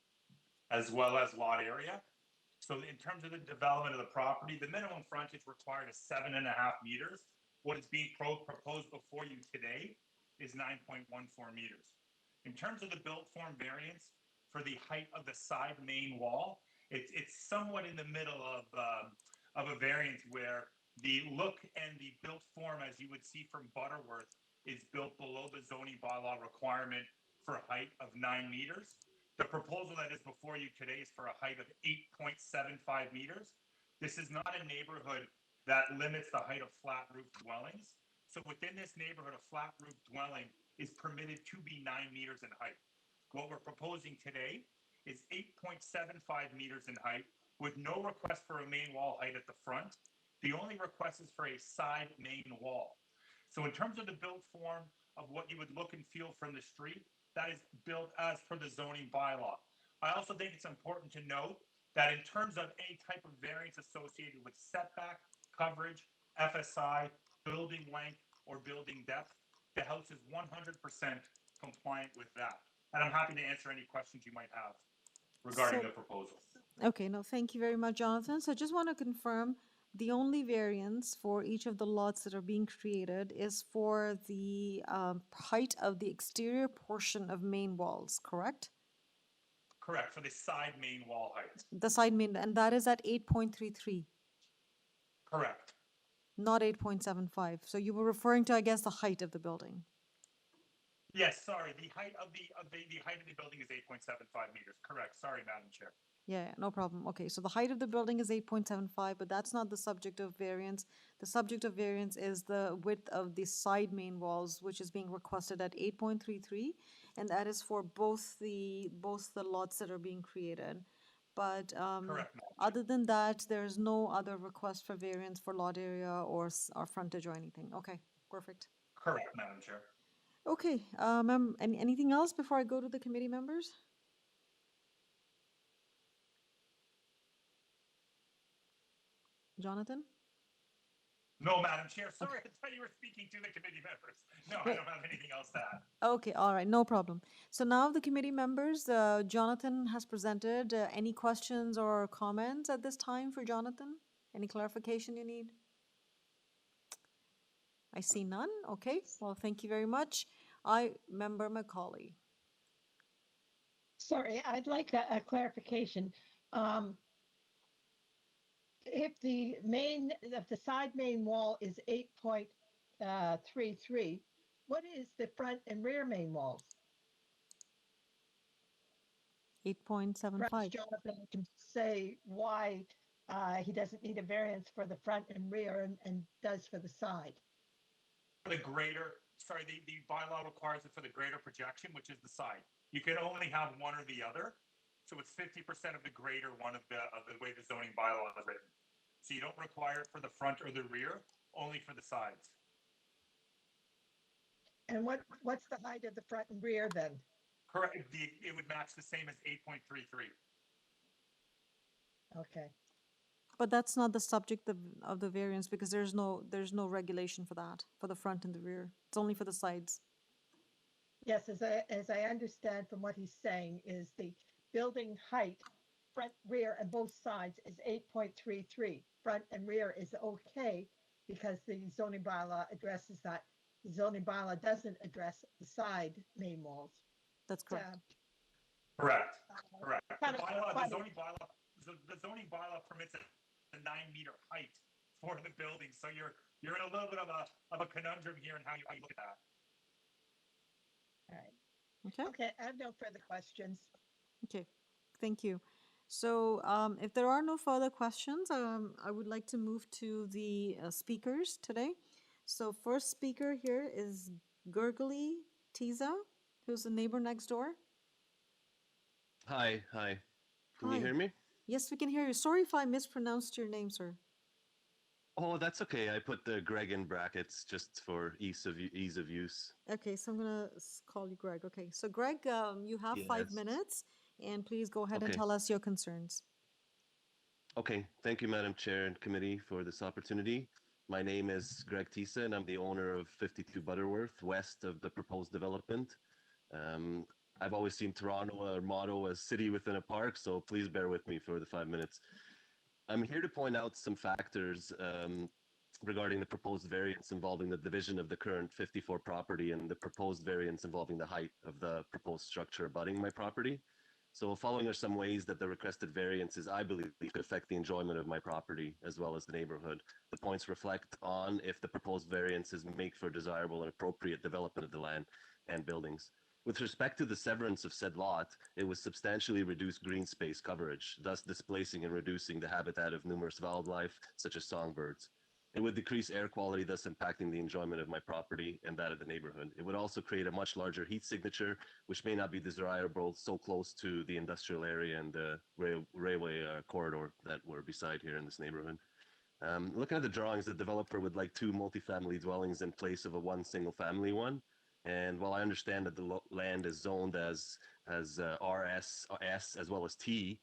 as well as lot area. So in terms of the development of the property, the minimum frontage required is 7.5 meters. What is being proposed before you today is 9.14 meters. In terms of the built form variance for the height of the side main wall, it's somewhat in the middle of a variance where the look and the built form, as you would see from Butterworth, is built below the zoning bylaw requirement for height of 9 meters. The proposal that is before you today is for a height of 8.75 meters. This is not a neighborhood that limits the height of flat roof dwellings. So within this neighborhood, a flat roof dwelling is permitted to be 9 meters in height. What we're proposing today is 8.75 meters in height with no request for a main wall height at the front. The only request is for a side main wall. So in terms of the built form of what you would look and feel from the street, that is built as per the zoning bylaw. I also think it's important to note that in terms of any type of variance associated with setback, coverage, FSI, building length, or building depth, the house is 100% compliant with that. And I'm happy to answer any questions you might have regarding So, the proposal. okay, no, thank you very much, Jonathan. So I just want to confirm the only variance for each of the lots that are being created is for the height of the exterior portion of main walls, correct? Correct, for the side main wall height. The side main, and that is at 8.33, Correct. not 8.75. So you were referring to, I guess, the height of the building. Yes, sorry. The height of the height of the building is 8.75 meters. Correct. Sorry, Madam Chair. Yeah, no problem. Okay, so the height of the building is 8.75, but that's not the subject of variance. The subject of variance is the width of the side main walls, which is being requested at 8.33, and that is for both the lots that are being created. But Correct, Madam Chair. other than that, there's no other request for variance for lot area or frontage or anything. Okay, perfect. Correct, Madam Chair. Okay, ma'am, anything else before I go to the committee members? Jonathan? No, Madam Chair. Sorry, Okay. I thought you were speaking to the committee members. No, I don't have anything else to add. Okay, all right, no problem. So now the committee members, Jonathan has presented. Any questions or comments at this time for Jonathan? Any clarification you need? I see none. Okay, well, thank you very much. Member Macaulay. Sorry, I'd like a clarification. If the side main wall is 8.33, what is the front and rear main walls? Perhaps 8.75. Jonathan can say why he doesn't need a variance for the front and rear and does for the side. For the greater, sorry, the bylaw requires it for the greater projection, which is the side. You can only have one or the other. So it's 50% of the greater one of the way the zoning bylaw is written. So you don't require it for the front or the rear, only for the sides. And what's the height of the front and rear then? Correct. It would match the same as 8.33. Okay. But that's not the subject of the variance because there's no regulation for that, for the front and the rear. It's only for the sides. Yes, as I understand from what he's saying is the building height, front, rear, and both sides is 8.33. Front and rear is okay because the zoning bylaw addresses that. The zoning bylaw doesn't address the side main walls. That's correct. Correct. Correct. Kind of funny. The zoning bylaw permits a 9-meter height for the building. So you're in a little bit of a conundrum here in how you look at that. All right. Okay. Okay, I have no further questions. Okay, thank you. So if there are no further questions, I would like to move to the speakers today. So first speaker here is Gurgly Tiza, who's the neighbor next door. Hi. Can Hi. you hear me? Yes, we can hear you. Sorry if I mispronounced your name, sir. Oh, that's okay. I put the Greg in brackets just for ease of use. Okay, so I'm gonna call you Greg. Okay, so Greg, you have 5 Yes. minutes, and please go ahead and Okay. tell us your concerns. Okay. Thank you, Madam Chair and Committee, for this opportunity. My name is Greg Tisa, and I'm the owner of 52 Butterworth, west of the proposed development. I've always seen Toronto motto as city within a park, so please bear with me for the 5 minutes. I'm here to point out some factors regarding the proposed variance involving the division of the current 54 property and the proposed variance involving the height of the proposed structure abutting my property. So following are some ways that the requested variances, I believe, could affect the enjoyment of my property as well as the neighborhood. The points reflect on if the proposed variances make for desirable and appropriate development of the land and buildings. With respect to the severance of said lot, it would substantially reduce green space coverage, thus displacing and reducing the habitat of numerous wildlife, such as songbirds. It would decrease air quality, thus impacting the enjoyment of my property and that of the neighborhood. It would also create a much larger heat signature, which may not be desirable so close to the industrial area and the railway corridor that we're beside here in this neighborhood. Looking at the drawings, the developer would like 2 multifamily dwellings in place of a 1 single family one. And while I understand that the land is zoned as RS, S, as well as T,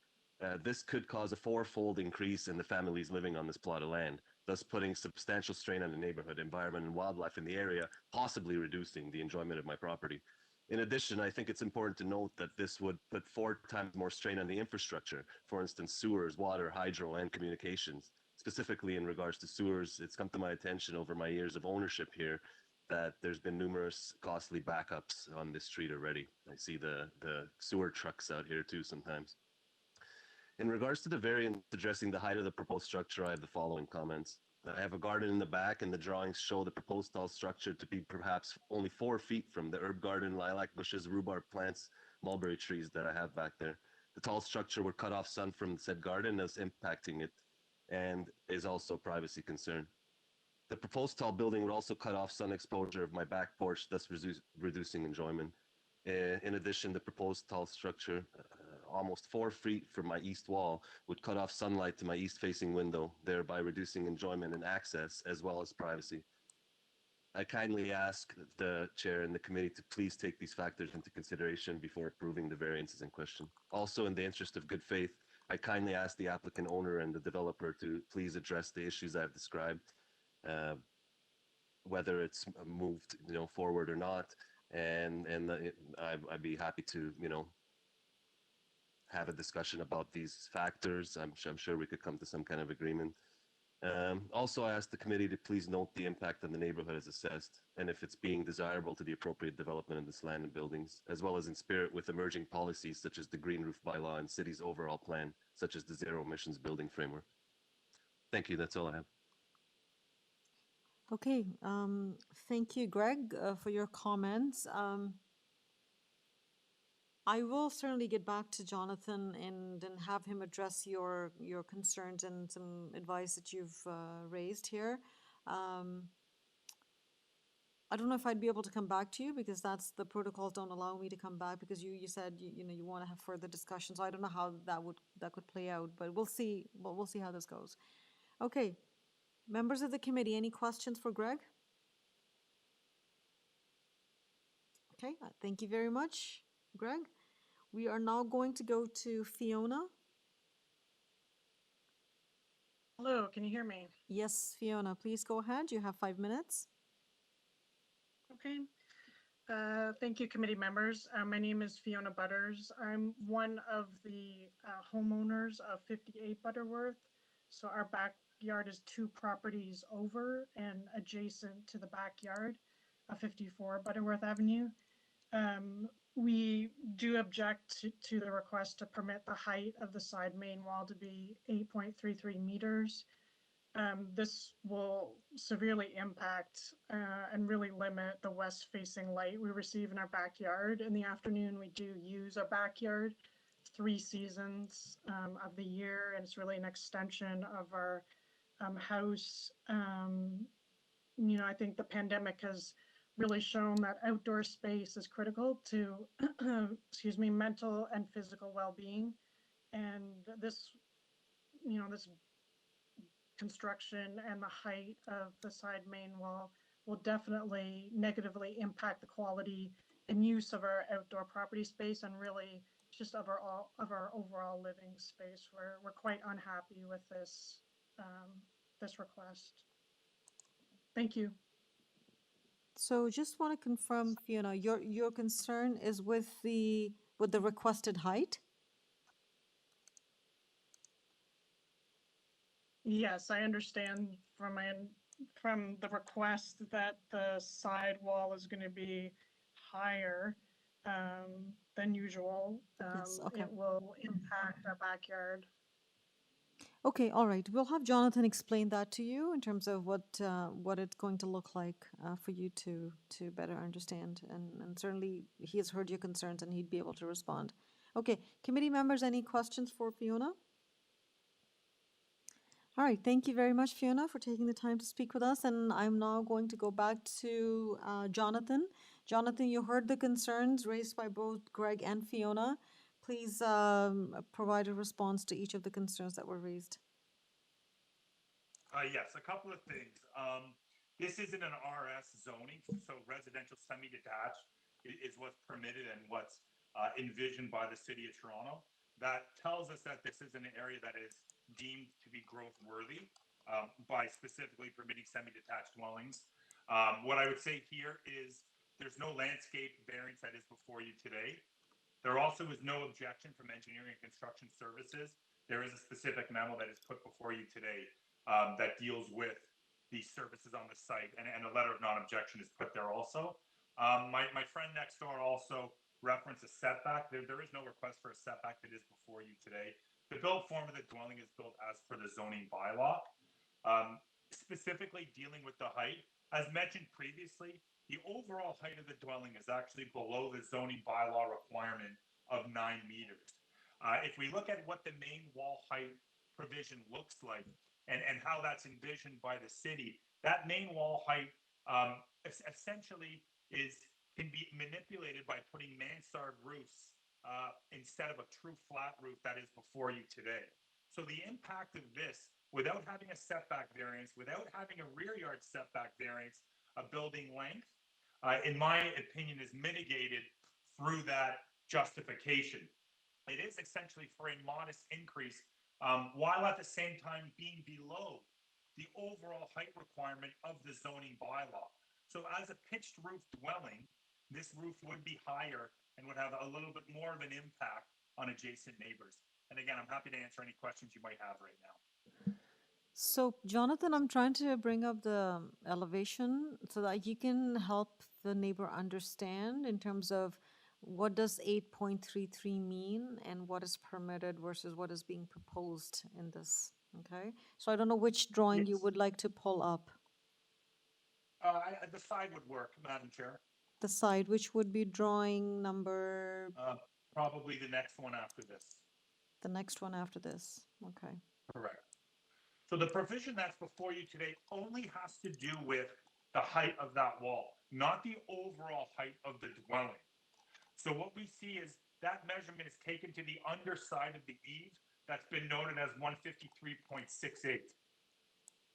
this could cause a 4-fold increase in the families living on this plot of land, thus putting substantial strain on the neighborhood, environment, and wildlife in the area, possibly reducing the enjoyment of my property. In addition, I think it's important to note that this would put 4 times more strain on the infrastructure, for instance, sewers, water, hydro, and communications. Specifically in regards to sewers, it's come to my attention over my years of ownership here that there's been numerous costly backups on this street already. I see the sewer trucks out here too sometimes. In regards to the variance addressing the height of the proposed structure, I have the following comments. I have a garden in the back, and the drawings show the proposed tall structure to be perhaps only 4 feet from the herb garden, lilac bushes, rhubarb plants, mulberry trees that I have back there. The tall structure would cut off sun from said garden, thus impacting it, and is also a privacy concern. The proposed tall building would also cut off sun exposure of my back porch, thus reducing enjoyment. In addition, the proposed tall structure, almost 4 feet from my east wall, would cut off sunlight to my east-facing window, thereby reducing enjoyment and access, as well as privacy. I kindly ask the chair and the committee to please take these factors into consideration before approving the variances in question. Also, in the interest of good faith, I kindly ask the applicant owner and the developer to please address the issues I've described, whether it's moved, forward or not, and I'd be happy to, have a discussion about these factors. I'm sure we could come to some kind of agreement. Also, I ask the committee to please note the impact on the neighborhood as assessed, and if it's being desirable to the appropriate development of this land and buildings, as well as in spirit with emerging policies such as the Green Roof Bylaw and city's overall plan, such as the Zero Emissions Building Framework. Thank you. That's all I have. Okay, thank you, Greg, for your comments. I will certainly get back to Jonathan and have him address your concerns and some advice that you've raised here. I don't know if I'd be able to come back to you because that's the protocols don't allow me to come back because you said you want to have further discussion. So I don't know how that could play out, but we'll see. We'll see how this goes. Okay, members of the committee, any questions for Greg? Okay, thank you very much, Greg. We are now going to go to Fiona. Hello, can you hear me? Yes, Fiona, please go ahead. You have 5 minutes. Okay. Thank you, committee members. My name is Fiona Butters. I'm one of the homeowners of 58 Butterworth. So our backyard is 2 properties over and adjacent to the backyard of 54 Butterworth Avenue. We do object to the request to permit the height of the side main wall to be 8.33 meters. This will severely impact and really limit the west-facing light we receive in our backyard. In the afternoon, we do use our backyard 3 seasons of the year, and it's really an extension of our house. I think the pandemic has really shown that outdoor space is critical to, excuse me, mental and physical well-being. And this, this construction and the height of the side main wall will definitely negatively impact the quality and use of our outdoor property space and really just of our overall living space. We're quite unhappy with this request. Thank you. So just want to confirm, Fiona, your concern is with the requested height? Yes, I understand from the request that the side wall is going to be higher than usual. Yes, okay. It will impact our backyard. Okay, all right. We'll have Jonathan explain that to you in terms of what it's going to look like for you to better understand. And certainly he has heard your concerns and he'd be able to respond. Okay, committee members, any questions for Fiona? All right, thank you very much, Fiona, for taking the time to speak with us. And I'm now going to go back to Jonathan. Jonathan, you heard the concerns raised by both Greg and Fiona. Please provide a response to each of the concerns that were raised. Yes, a couple of things. This isn't an RS zoning, so residential semi-detached is what's permitted and what's envisioned by the city of Toronto. That tells us that this is an area that is deemed to be growth worthy by specifically permitting semi-detached dwellings. What I would say here is there's no landscape variance that is before you today. There also is no objection from engineering and construction services. There is a specific memo that is put before you today that deals with the services on the site, and a letter of non-objection is put there also. My friend next door also referenced a setback. There is no request for a setback that is before you today. The built form of the dwelling is built as per the zoning bylaw. Specifically dealing with the height, as mentioned previously, the overall height of the dwelling is actually below the zoning bylaw requirement of 9 meters. If we look at what the main wall height provision looks like and how that's envisioned by the city, that main wall height essentially can be manipulated by putting mansard roofs instead of a true flat roof that is before you today. So the impact of this, without having a setback variance, without having a rear yard setback variance, a building length, in my opinion, is mitigated through that justification. It is essentially for a modest increase, while at the same time being below the overall height requirement of the zoning bylaw. So as a pitched roof dwelling, this roof would be higher and would have a little bit more of an impact on adjacent neighbors. And again, I'm happy to answer any questions you might have right now. So, Jonathan, I'm trying to bring up the elevation so that you can help the neighbor understand in terms of what does 8.33 mean and what is permitted versus what is being proposed in this, okay? So I don't know which drawing you would like to pull up. The side would work, Madam Chair. The side, which would be drawing number... Probably the next one after this. The next one after this, okay. Correct. So the provision that's before you today only has to do with the height of that wall, not the overall height of the dwelling. So what we see is that measurement is taken to the underside of the eave that's been noted as 153.68.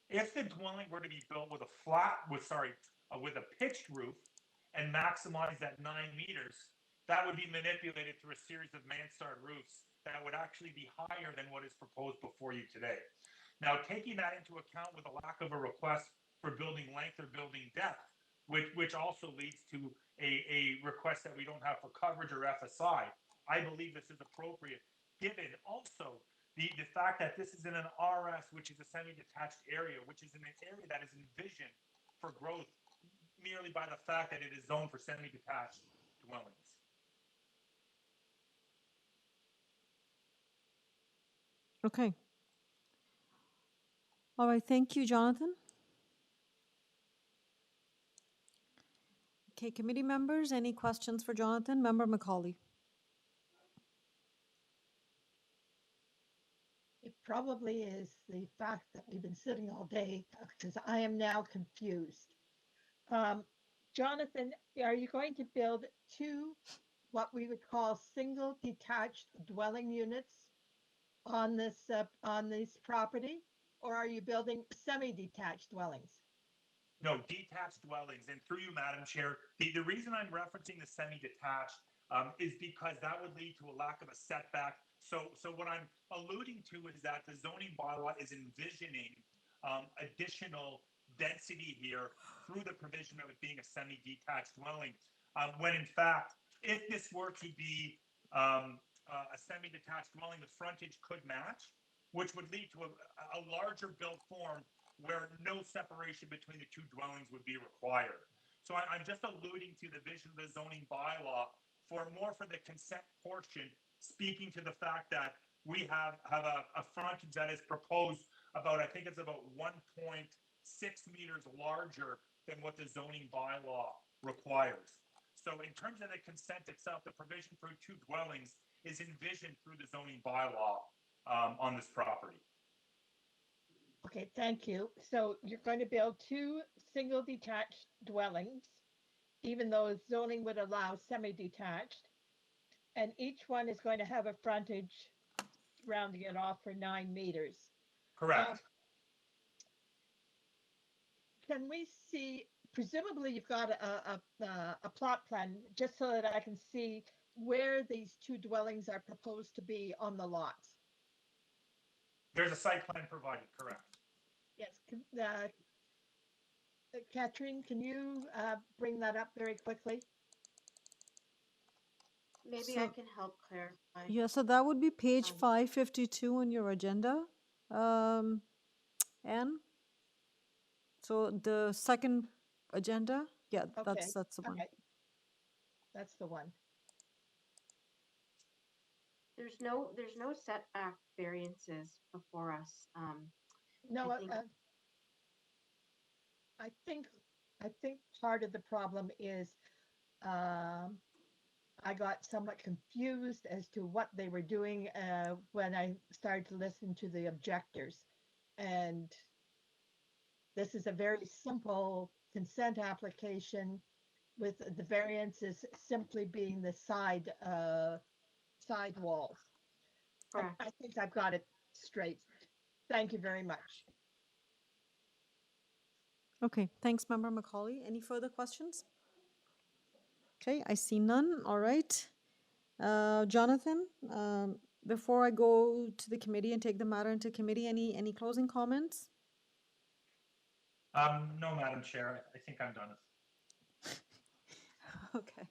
If the dwelling were to be built with a pitched roof and maximize that 9 meters, that would be manipulated through a series of mansard roofs that would actually be higher than what is proposed before you today. Now, taking that into account with a lack of a request for building length or building depth, which also leads to a request that we don't have for coverage or FSI, I believe this is appropriate, given also the fact that this is in an RS, which is a semi-detached area, which is in an area that is envisioned for growth merely by the fact that it is zoned for semi-detached dwellings. Okay. All right, thank you, Jonathan. Okay, committee members, any questions for Jonathan? Member Macaulay. It probably is the fact that we've been sitting all day because I am now confused. Jonathan, are you going to build two, what we would call single detached dwelling units on this property, or are you building semi-detached dwellings? No, detached dwellings. And through you, Madam Chair, the reason I'm referencing the semi-detached is because that would lead to a lack of a setback. So what I'm alluding to is that the zoning bylaw is envisioning additional density here through the provision of it being a semi-detached dwelling, when in fact, if this were to be a semi-detached dwelling, the frontage could match, which would lead to a larger built form where no separation between the two dwellings would be required. So I'm just alluding to the vision of the zoning bylaw for the consent portion, speaking to the fact that we have a frontage that is proposed about, I think it's about 1.6 meters larger than what the zoning bylaw requires. So in terms of the consent itself, the provision for two dwellings is envisioned through the zoning bylaw on this property. Okay, thank you. So you're going to build two single detached dwellings, even though zoning would allow semi-detached, and each one is going to have a frontage rounding it off for 9 meters. Correct. Can we see, presumably you've got a plot plan, just so that I can see where these two dwellings are proposed to be on the lots? There's a site plan provided, correct. Yes, Catherine, can you bring that up very quickly? Maybe So- I can help clarify. Yeah, so that would be page Um, 552 on your agenda. Anne? So the second agenda? Yeah, Okay, that's the one. okay. That's the one. there's no setback variances before us. No, I think I think part of the problem is I got somewhat confused as to what they were doing when I started to listen to the objectors. And this is a very simple consent application with the variances simply being the side walls. correct. I think I've got it straight. Thank you very much. Okay, thanks, Member Macaulay. Any further questions? Okay, I see none. All right. Jonathan, before I go to the committee and take the matter into committee, any closing comments? No, Madam Chair, I think I'm done. Okay.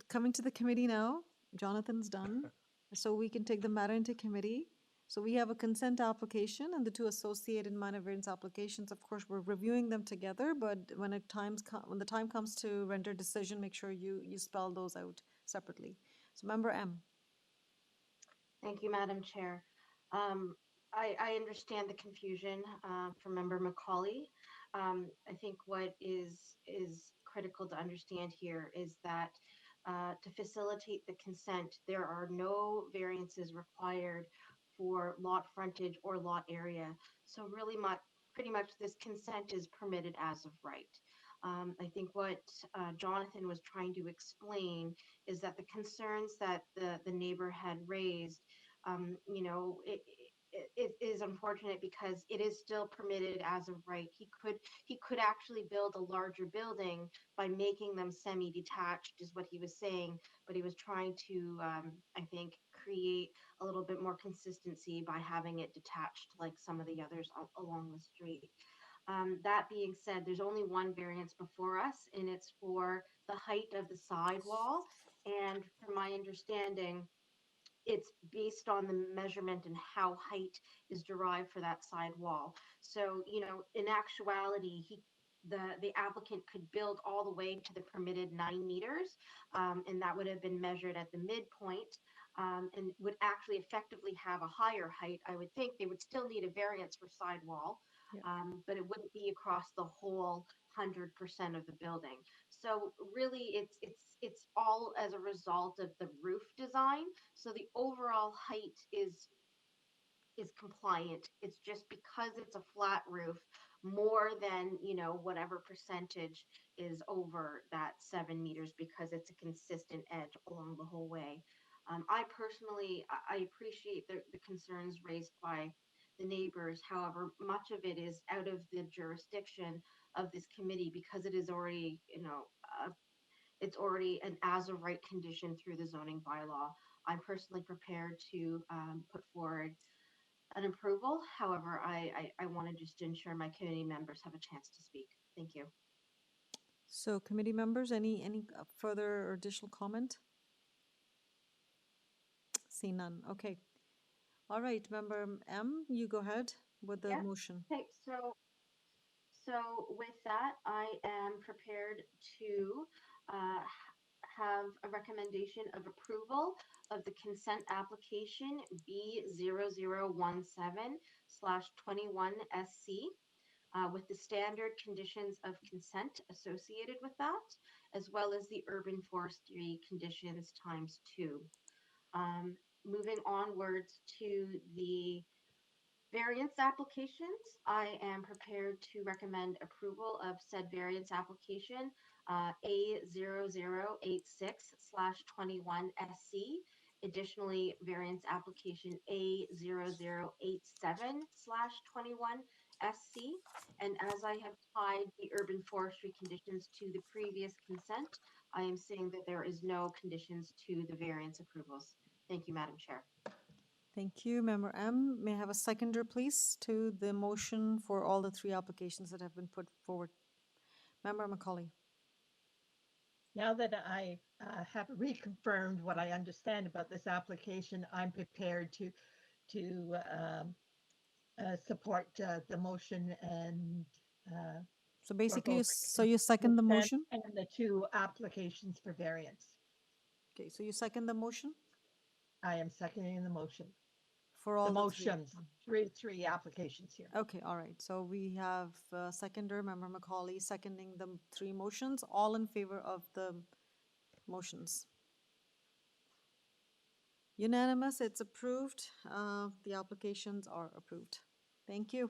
Coming to the committee now, Jonathan's done, so we can take the matter into committee. So we have a consent application and the two associated minor variance applications. Of course, we're reviewing them together, but when the time comes to render decision, make sure you spell those out separately. So Member M. Thank you, Madam Chair. I understand the confusion from Member Macaulay. I think what is critical to understand here is that to facilitate the consent, there are no variances required for lot frontage or lot area. So really pretty much this consent is permitted as of right. I think what Jonathan was trying to explain is that the concerns that the neighbor had raised, it is unfortunate because it is still permitted as of right. He could actually build a larger building by making them semi-detached, is what he was saying, but he was trying to, I think, create a little bit more consistency by having it detached like some of the others along the street. That being said, there's only one variance before us, and it's for the height of the sidewall. And from my understanding, it's based on the measurement and how height is derived for that side wall. So, in actuality, the applicant could build all the way to the permitted 9 meters, and that would have been measured at the midpoint, and would actually effectively have a higher height. I would think they would still need a variance for sidewall, but it wouldn't be across the whole 100% of the building. So really, it's all as a result of the roof design. So the overall height is compliant. It's just because it's a flat roof, more than whatever percentage is over that 7 meters, because it's a consistent edge along the whole way. I personally, I appreciate the concerns raised by the neighbors. However, much of it is out of the jurisdiction of this committee because it is already, it's already an as of right condition through the zoning bylaw. I'm personally prepared to put forward an approval. However, I wanted just to ensure my committee members have a chance to speak. Thank you. So committee members, any further or additional comment? See none. Okay. All right, Member M, you go ahead with the Yeah. motion. Okay, so with that, I am prepared to have a recommendation of approval of the consent application B0017/21SC with the standard conditions of consent associated with that, as well as the urban forestry conditions ×2. Moving onwards to the variance applications, I am prepared to recommend approval of said variance application A0086/21SC. Additionally, variance application A0087/21SC. And as I have tied the urban forestry conditions to the previous consent, I am seeing that there is no conditions to the variance approvals. Thank you, Madam Chair. Thank you, Member M. May I have a seconder, please, to the motion for all the three applications that have been put forward? Member Macaulay. Now that I have reconfirmed what I understand about this application, I'm prepared to support the motion and So basically, both so you second the consent motion? and the two applications for variance. Okay, so you second the motion? I am seconding the motion. For all The the motions, three applications here. Okay, all right. So we have seconder, Member Macaulay, seconding the three motions. All in favor of the motions? Unanimous, it's approved. The applications are approved. Thank you.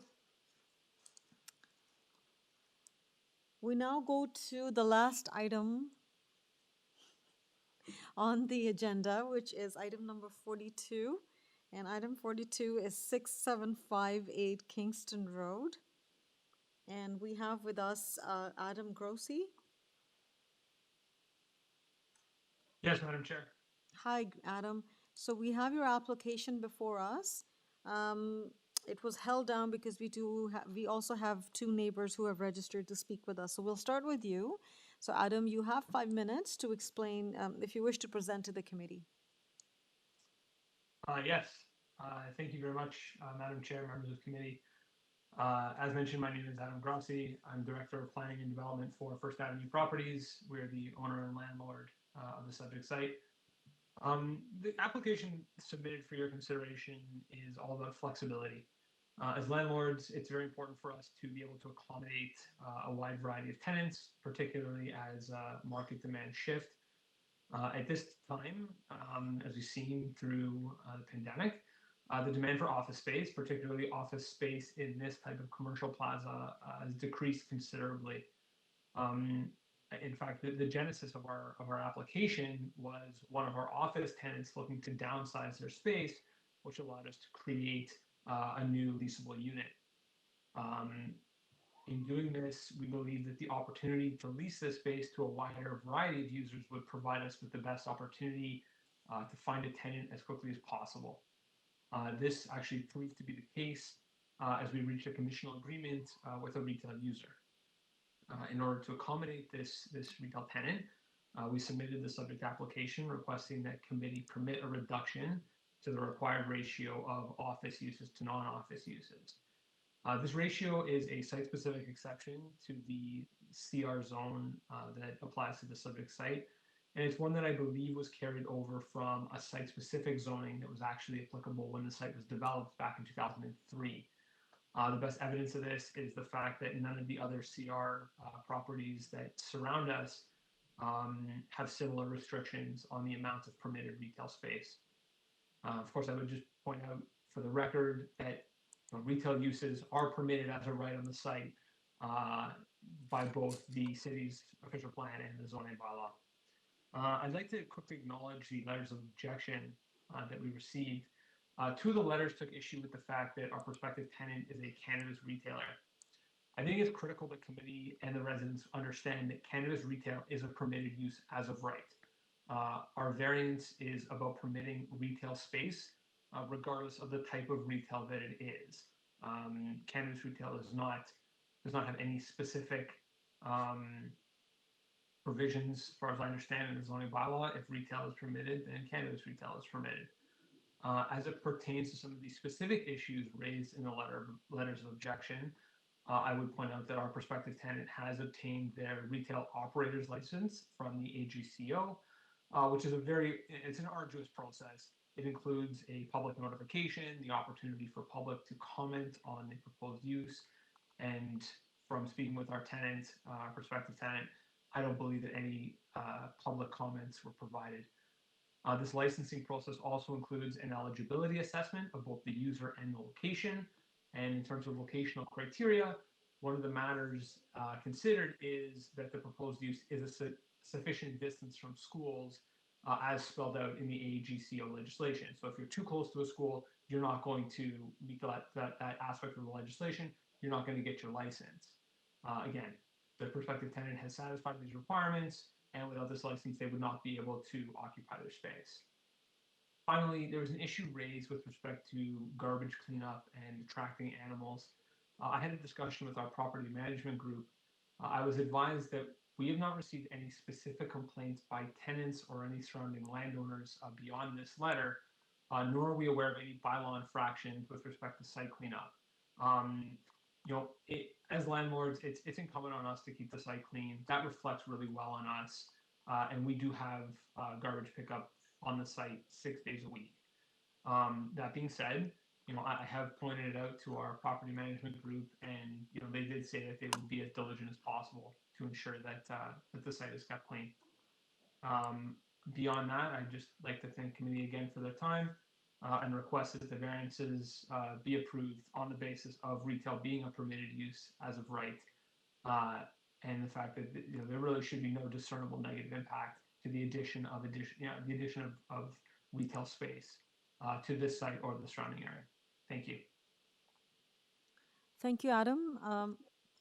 We now go to the last item on the agenda, which is item number 42. And item 42 is 6758 Kingston Road. And we have with us Adam Grossi. Yes, Madam Chair. Hi, Adam. So we have your application before us. It was held down because we also have two neighbors who have registered to speak with us. So we'll start with you. So Adam, you have 5 minutes to explain if you wish to present to the committee. Yes. Thank you very much, Madam Chair, members of the committee. As mentioned, my name is Adam Grossi. I'm Director of Planning and Development for First Avenue Properties. We're the owner and landlord of the subject site. The application submitted for your consideration is all about flexibility. As landlords, it's very important for us to be able to accommodate a wide variety of tenants, particularly as market demands shift. At this time, as we've seen through the pandemic, the demand for office space, particularly office space in this type of commercial plaza, has decreased considerably. In fact, the genesis of our application was one of our office tenants looking to downsize their space, which allowed us to create a new leasable unit. In doing this, we believe that the opportunity to lease this space to a wider variety of users would provide us with the best opportunity to find a tenant as quickly as possible. This actually proved to be the case as we reached a conditional agreement with a retail user. In order to accommodate this retail tenant, we submitted the subject application requesting that committee permit a reduction to the required ratio of office uses to non-office uses. This ratio is a site-specific exception to the CR zone that applies to the subject site, and it's one that I believe was carried over from a site-specific zoning that was actually applicable when the site was developed back in 2003. The best evidence of this is the fact that none of the other CR properties that surround us have similar restrictions on the amount of permitted retail space. Of course, I would just point out for the record that retail uses are permitted as a right on the site by both the city's official plan and the zoning bylaw. I'd like to quickly acknowledge the letters of objection that we received. Two of the letters took issue with the fact that our prospective tenant is a cannabis retailer. I think it's critical that committee and the residents understand that cannabis retail is a permitted use as of right. Our variance is about permitting retail space regardless of the type of retail that it is. Cannabis retail does not have any specific provisions, as far as I understand, in the zoning bylaw. If retail is permitted, then cannabis retail is permitted. As it pertains to some of the specific issues raised in the letters of objection, I would point out that our prospective tenant has obtained their retail operator's license from the AGCO, which is it's an arduous process. It includes a public notification, the opportunity for public to comment on the proposed use, and from speaking with our tenant, prospective tenant, I don't believe that any public comments were provided. This licensing process also includes an eligibility assessment of both the user and the location. And in terms of locational criteria, one of the matters considered is that the proposed use is a sufficient distance from schools as spelled out in the AGCO legislation. So if you're too close to a school, you're not going to meet that aspect of the legislation. You're not going to get your license. Again, the prospective tenant has satisfied these requirements, and without this license, they would not be able to occupy their space. Finally, there was an issue raised with respect to garbage cleanup and attracting animals. I had a discussion with our property management group. I was advised that we have not received any specific complaints by tenants or any surrounding landowners beyond this letter, nor are we aware of any bylaw infractions with respect to site cleanup. As landlords, it's incumbent on us to keep the site clean. That reflects really well on us, and we do have garbage pickup on the site 6 days a week. That being said, I have pointed it out to our property management group, and they did say that they would be as diligent as possible to ensure that that the site is kept clean. Beyond that, I'd just like to thank committee again for their time and request that the variances be approved on the basis of retail being a permitted use as of right, and the fact that there really should be no discernible negative impact to the addition of retail space to this site or the surrounding area. Thank you. Thank you, Adam.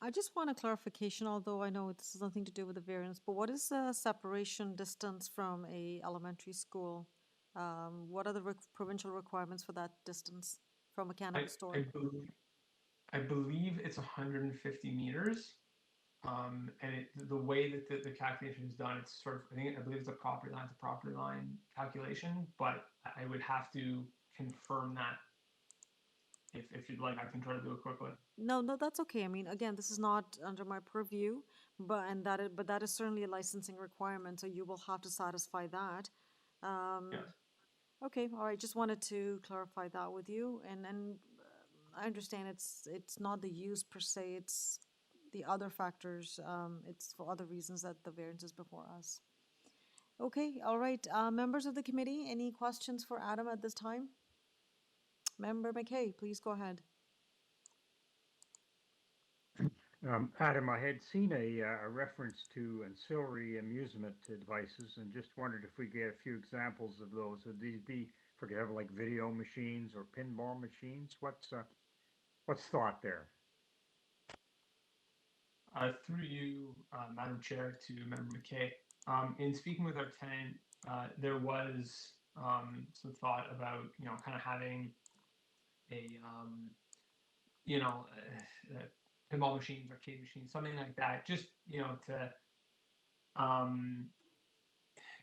I just want a clarification, although I know this has nothing to do with the variance, but what is the separation distance from a elementary school? What are the provincial requirements for that distance from a cannabis store? I believe it's 150 meters. And the way that the calculation is done, it's sort of, I believe it's a property line to property line calculation, but I would have to confirm that. If you'd like, I can try to do it quickly. No, that's okay. I mean, again, this is not under my purview, but that is certainly a licensing requirement, so you will have to satisfy that. Yes. Okay, all right. Just wanted to clarify that with you, and I understand it's not the use per se; it's the other factors. It's for other reasons that the variance is before us. Okay, all right. Members of the committee, any questions for Adam at this time? Member McKay, please go ahead. Adam, I had seen a reference to ancillary amusement devices and just wondered if we get a few examples of those. Would these be, for example, like video machines or pinball machines? What's thought there? Through you, Madam Chair, to Member McKay. In speaking with our tenant, there was some thought about kind of having a pinball machines, arcade machines, something like that, just to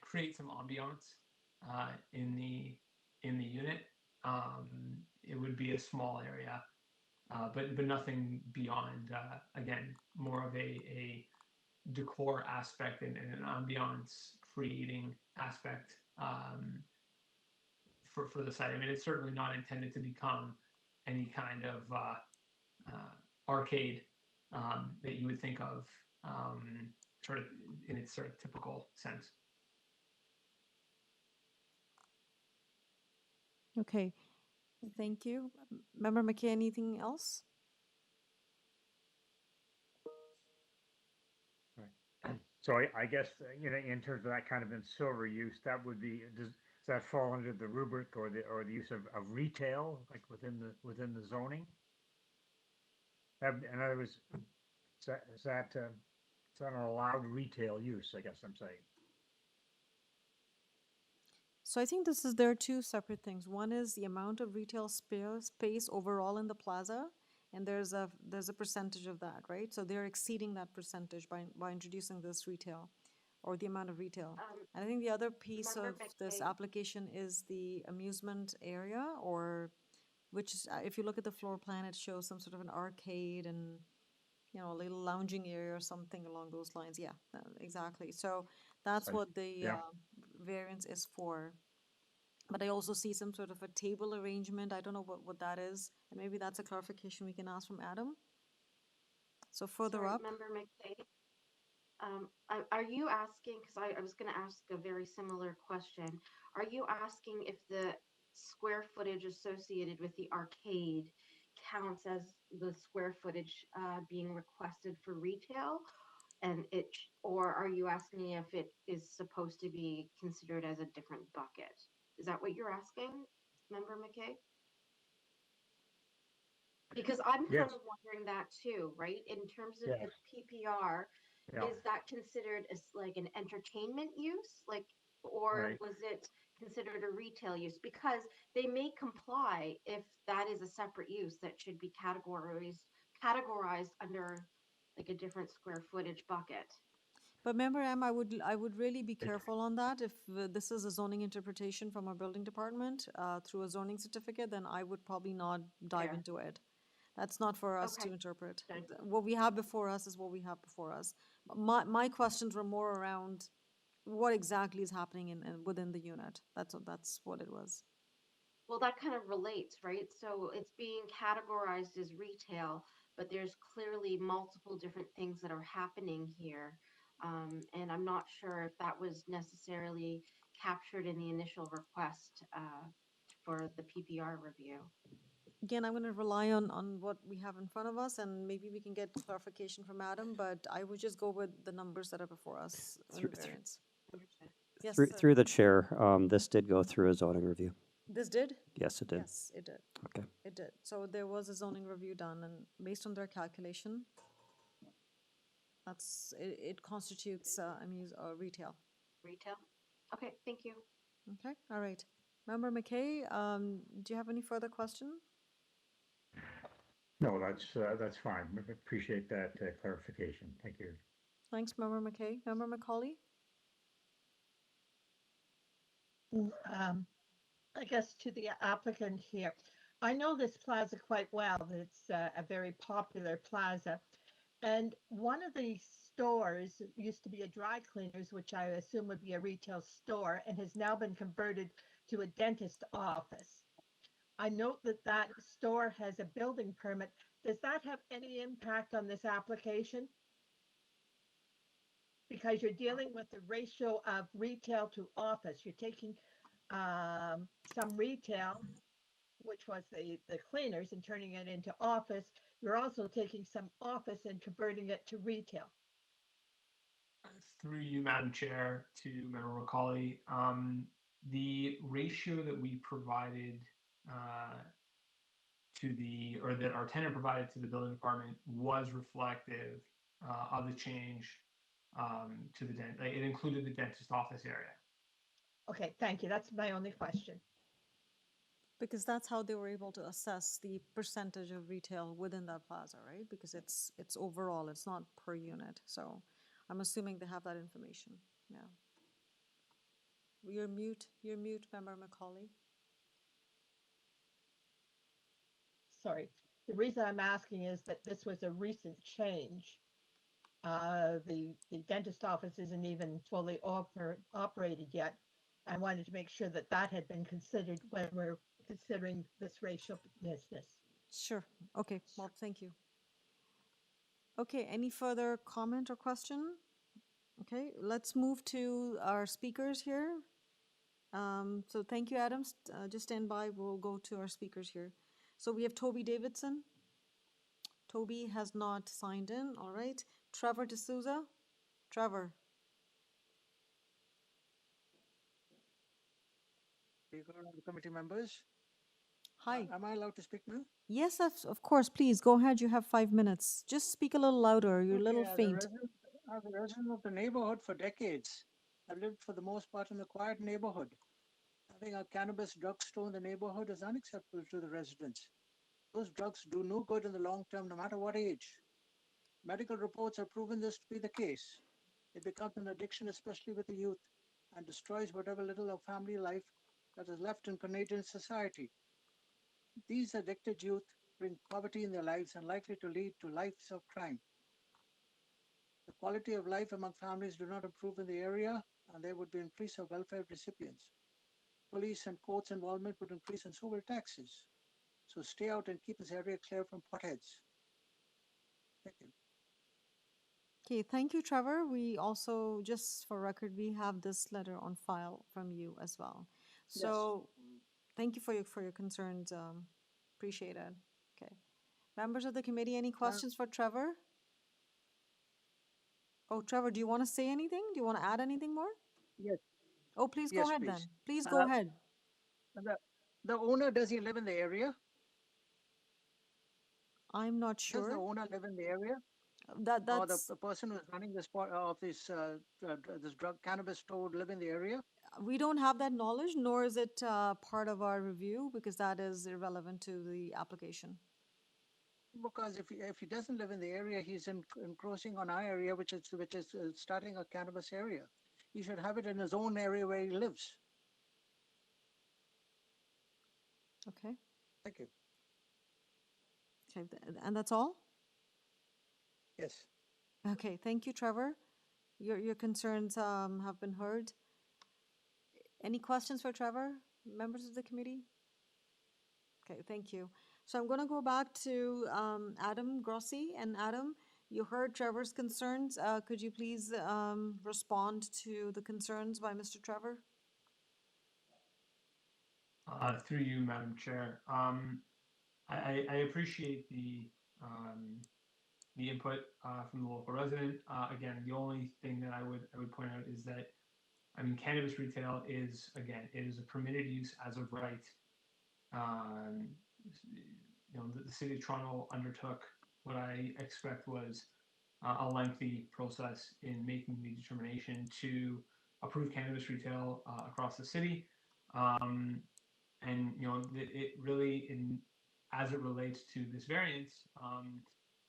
create some ambiance in the unit. It would be a small area, but nothing beyond. Again, more of a decor aspect and an ambiance creating aspect for the site. I mean, it's certainly not intended to become any kind of arcade that you would think of sort of in its sort of typical sense. Okay, thank you. Member McKay, anything else? Right. So I guess in terms of that kind of ancillary use, that would be does that fall under the rubric or the use of retail, like within the zoning? In other words, is that an allowed retail use? I guess I'm saying. So I think there are two separate things. One is the amount of retail space overall in the plaza, and there's a percentage of that, right? So they're exceeding that percentage by introducing this retail, or the amount of retail. And I think the other piece Member of this McKay, application is the amusement area, or which is, if you look at the floor plan, it shows some sort of an arcade and a little lounging area or something along those lines. Yeah, exactly. So that's Right. what the Yeah. variance is for. But I also see some sort of a table arrangement. I don't know what that is. And maybe that's a clarification we can ask from Adam. So further sorry, up, Member McKay. Are you asking, because I was going to ask a very similar question. Are you asking if the square footage associated with the arcade counts as the square footage being requested for retail? Or are you asking if it is supposed to be considered as a different bucket? Is that what you're asking, Member McKay? Because I'm Yes. kind of wondering that too, right? In terms of Yes. the PPR, Yeah. is that considered as like an entertainment use? Or Right. was it considered a retail use? Because they may comply if that is a separate use that should be categorized under like a different square footage bucket. but remember, Em, I would really be careful on that. If this is a zoning interpretation from our building department through a zoning certificate, then I would probably not dive Fair. into it. That's not for us to Okay. interpret. Done. What we have before us is what we have before us. My questions were more around what exactly is happening within the unit. That's what it was. Well, that kind of relates, right? So it's being categorized as retail, but there's clearly multiple different things that are happening here. And I'm not sure if that was necessarily captured in the initial request for the PPR review. Again, I'm going to rely on what we have in front of us, and maybe we can get clarification from Adam, but I would just go with the numbers that are before us in the variance. Understood. Yes, Through, sir. through the chair, this did go through a zoning review. This did? Yes, it did. Yes, it did. Okay. It did. So there was a zoning review done, and based on their calculation, it constitutes retail. Retail? Okay, thank you. Okay, all right. Member McKay, do you have any further question? No, that's fine. Appreciate that clarification. Thank you. Thanks, Member McKay. Member McCauley? I guess to the applicant here. I know this plaza quite well. It's a very popular plaza. And one of the stores used to be a dry cleaners, which I assume would be a retail store, and has now been converted to a dentist office. I note that that store has a building permit. Does that have any impact on this application? Because you're dealing with the ratio of retail to office. You're taking some retail, which was the cleaners, and turning it into office. You're also taking some office and converting it to retail. Through you, Madam Chair, to Member McCauley, the ratio that we provided that our tenant provided to the building department was reflective of the change to the dent. It included the dentist office area. Okay, thank you. That's my only question. Because that's how they were able to assess the percentage of retail within that plaza, right? Because it's overall, it's not per unit. So I'm assuming they have that information. Yeah. You're mute, Member McCauley. Sorry. The reason I'm asking is that this was a recent change. The dentist office isn't even fully operated yet. I wanted to make sure that that had been considered when we're considering this ratio business. Sure. Okay. Well, thank you. Okay. Any further comment or question? Okay. Let's move to our speakers here. So thank you, Adam. Just stand by. We'll go to our speakers here. So we have Toby Davidson. Toby has not signed in. All right. Trevor D'Souza. Trevor. Committee members. Hi. Am I allowed to speak now? Yes, of course. Please go ahead. You have 5 minutes. Just speak a little louder. You're a little faint. As a resident of the neighborhood for decades, I've lived for the most part in a quiet neighborhood. Having a cannabis drugstore in the neighborhood is unacceptable to the residents. Those drugs do no good in the long term, no matter what age. Medical reports have proven this to be the case. It becomes an addiction, especially with the youth, and destroys whatever little of family life that is left in Canadian society. These addicted youth bring poverty in their lives and likely to lead to lives of crime. The quality of life among families do not improve in the area, and there would be an increase of welfare recipients. Police and courts involvement would increase, and so will taxes. So stay out and keep this area clear from potheads. Thank you. Okay, thank you, Trevor. We also, just for record, we have this letter on file from you as well. So thank you for your concerns. Appreciate it. Okay. Members of the committee, any questions for Trevor? Oh, Trevor, do you want to say anything? Do you want to add anything more? Yes. Oh, please go Yes, ahead please. then. Please go ahead. The owner, does he live in the area? I'm not Does the sure. owner live in the area? Or That's the person who's running this part of this this drug cannabis store live in the area? we don't have that knowledge, nor is it part of our review because that is irrelevant to the application. Because if he doesn't live in the area, he's encroaching on our area, which is starting a cannabis area. He should have it in his own area where he lives. Okay. Thank you. Okay, and that's all? Yes. Okay, thank you, Trevor. Your concerns have been heard. Any questions for Trevor, members of the committee? Okay, thank you. So I'm going to go back to Adam Grossi. And Adam, you heard Trevor's concerns. Could you please respond to the concerns by Mr. Trevor? Through you, Madam Chair. I appreciate the input from the local resident. Again, the only thing that I would point out is that, I mean, cannabis retail is, again, it is a permitted use as of right. You know, the city of Toronto undertook what I expect was a lengthy process in making the determination to approve cannabis retail across the city. And you know, it really, as it relates to this variance,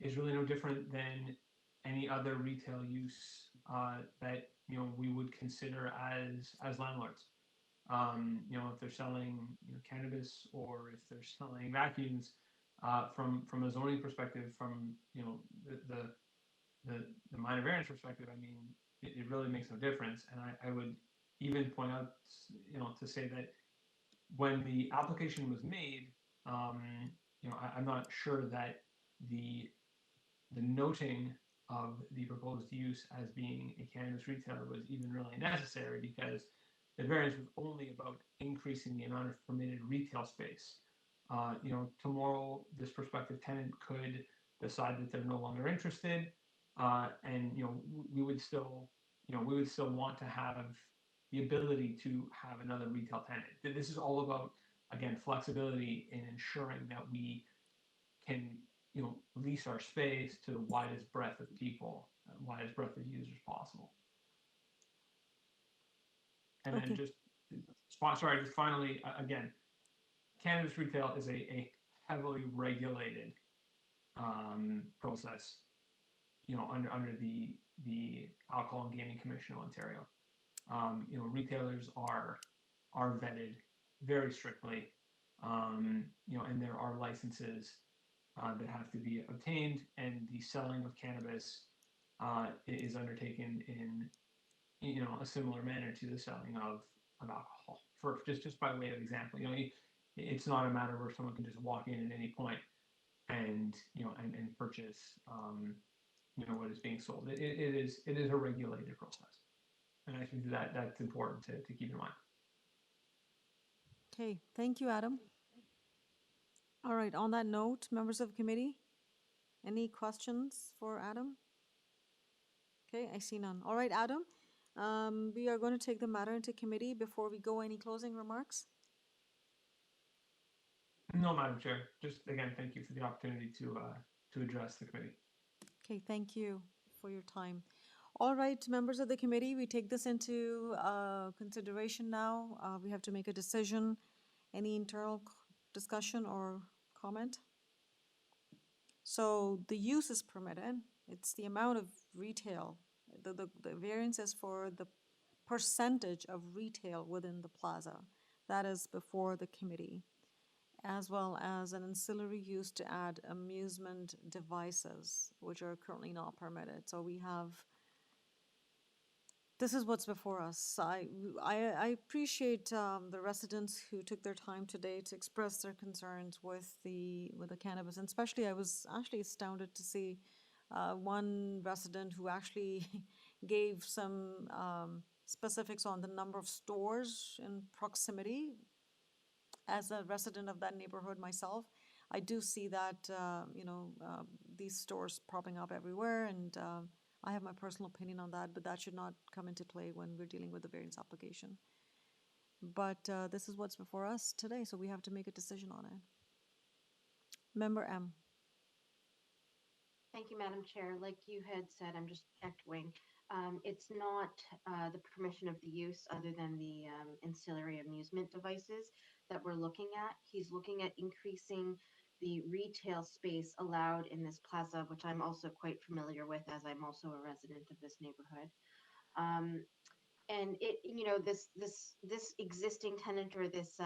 is really no different than any other retail use that you know we would consider as landlords. You know, if they're selling cannabis or if they're selling vacuums, from a zoning perspective, from you know the minor variance perspective, I mean, it really makes no difference. And I would even point out, you know, to say that when the application was made, you know, I'm not sure that the noting of the proposed use as being a cannabis retailer was even really necessary, because the variance was only about increasing the amount of permitted retail space. You know, tomorrow this prospective tenant could decide that they're no longer interested, and you know we would still want to have the ability to have another retail tenant. This is all about, again, flexibility in ensuring that we can, you know, lease our space to the widest breadth of people, widest breadth of users possible. And then just finally, again, cannabis retail is a heavily regulated process, you know, under the Alcohol and Gaming Commission of Ontario. You know, retailers are vetted very strictly, you know, and there are licenses that have to be obtained, and the selling of cannabis is undertaken in, you know, a similar manner to the selling of alcohol. For just by way of example, you know, it's not a matter where someone can just walk in at any point and you know and purchase you know what is being sold. It is a regulated process, and I think that's important to keep in mind. Okay, thank you, Adam. All right, on that note, members of the committee, any questions for Adam? Okay, I see none. All right, Adam, we are going to take the matter into committee. Before we go, any closing remarks? No, Madam Chair. Just again, thank you for the opportunity to address the committee. Okay, thank you for your time. All right, members of the committee, we take this into consideration now. We have to make a decision. Any internal discussion or comment? So the use is permitted. It's the amount of retail. The variance is for the percentage of retail within the plaza. That is before the committee, as well as an ancillary use to add amusement devices, which are currently not permitted. So we have, this is what's before us. I appreciate the residents who took their time today to express their concerns with the cannabis, and especially I was actually astounded to see one resident who actually gave some specifics on the number of stores in proximity. As a resident of that neighborhood myself, I do see that these stores propping up everywhere, and I have my personal opinion on that, but that should not come into play when we're dealing with the variance application. But this is what's before us today, so we have to make a decision on it. Member M. Thank you, Madam Chair. Like you had said, I'm just echoing. It's not the permission of the use other than the ancillary amusement devices that we're looking at. He's looking at increasing the retail space allowed in this plaza, which I'm also quite familiar with as I'm also a resident of this neighborhood. And it, this existing tenant or this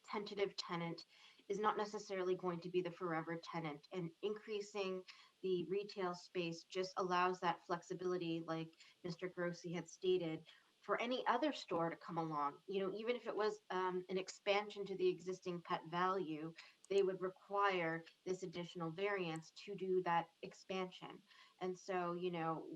tentative tenant is not necessarily going to be the forever tenant, and increasing the retail space just allows that flexibility, like Mr. Grossi had stated, for any other store to come along. Even if it was an expansion to the existing pet value, they would require this additional variance to do that expansion. And so,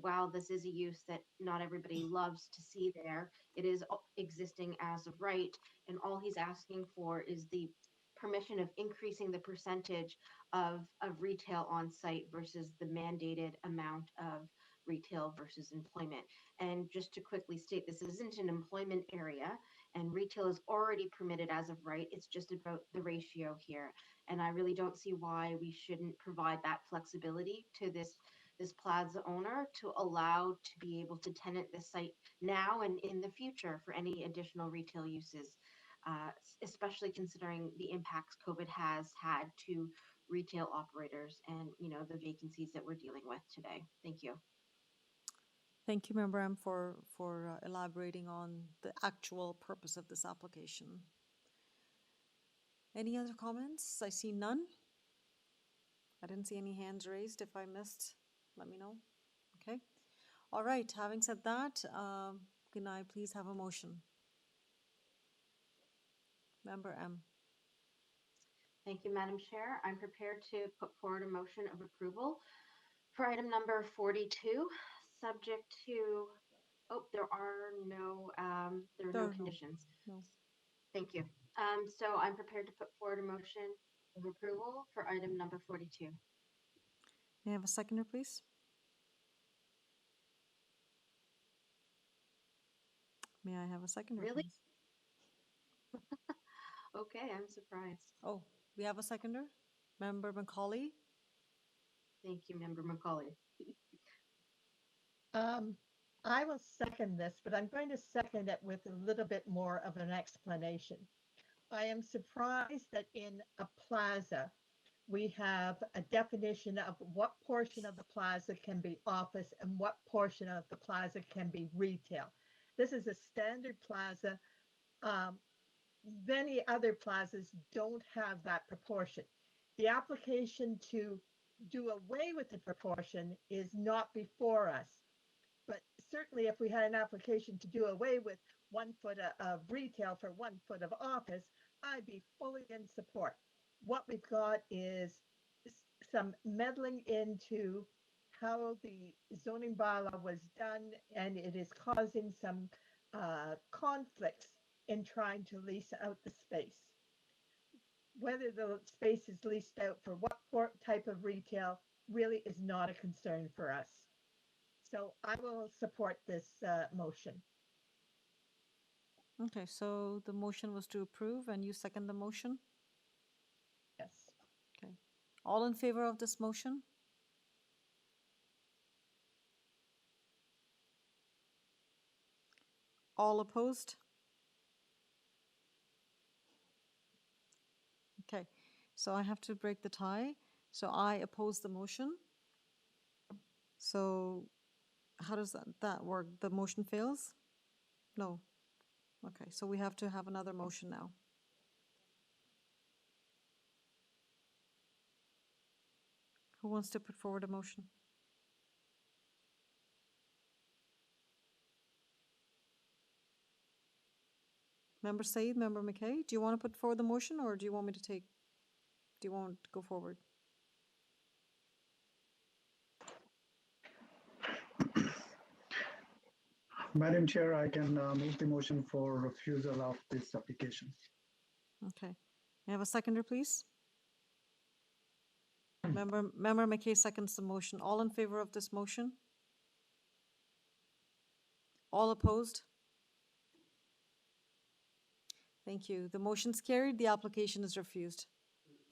while this is a use that not everybody loves to see there, it is existing as of right. And all he's asking for is the permission of increasing the percentage of retail on site versus the mandated amount of retail versus employment. And just to quickly state, this isn't an employment area, and retail is already permitted as of right. It's just about the ratio here. And I really don't see why we shouldn't provide that flexibility to this plaza owner to allow to be able to tenant this site now and in the future for any additional retail uses, especially considering the impacts COVID has had to retail operators and the vacancies that we're dealing with today. Thank you. Thank you, Member M, for elaborating on the actual purpose of this application. Any other comments? I see none. I didn't see any hands raised. If I missed, let me know. Okay. All right. Having said that, can I please have a motion? Member M. Thank you, Madam Chair. I'm prepared to put forward a motion of approval for item number 42, subject to, there are no conditions. No. Thank you. So I'm prepared to put forward a motion of approval for item number 42. May I have a seconder, please? May I have a seconder, Really? please? Okay, I'm surprised. Oh, we have a seconder? Member Macaulay? Thank you, Member Macaulay. I will second this, but I'm going to second it with a little bit more of an explanation. I am surprised that in a plaza, we have a definition of what portion of the plaza can be office and what portion of the plaza can be retail. This is a standard plaza. Many other plazas don't have that proportion. The application to do away with the proportion is not before us. But certainly if we had an application to do away with 1 foot of retail for 1 foot of office, I'd be fully in support. What we've got is some meddling into how the zoning bylaw was done, and it is causing some conflicts in trying to lease out the space. Whether the space is leased out for what type of retail really is not a concern for us. So I will support this motion. Okay, so the motion was to approve and you second the motion? Yes. Okay. All in favor of this motion? All opposed? Okay, so I have to break the tie. So I oppose the motion. So how does that work? The motion fails? No. Okay, so we have to have another motion now. Who wants to put forward a motion? Member Said, Member McKay, do you want to put forward the motion, or do you want me to do you want to go forward? Madam Chair, I can move the motion for refusal of this application. Okay. May I have a seconder, please? Member McKay seconds the motion. All in favor of this motion? All opposed? Thank you. The motion's carried. The application is refused.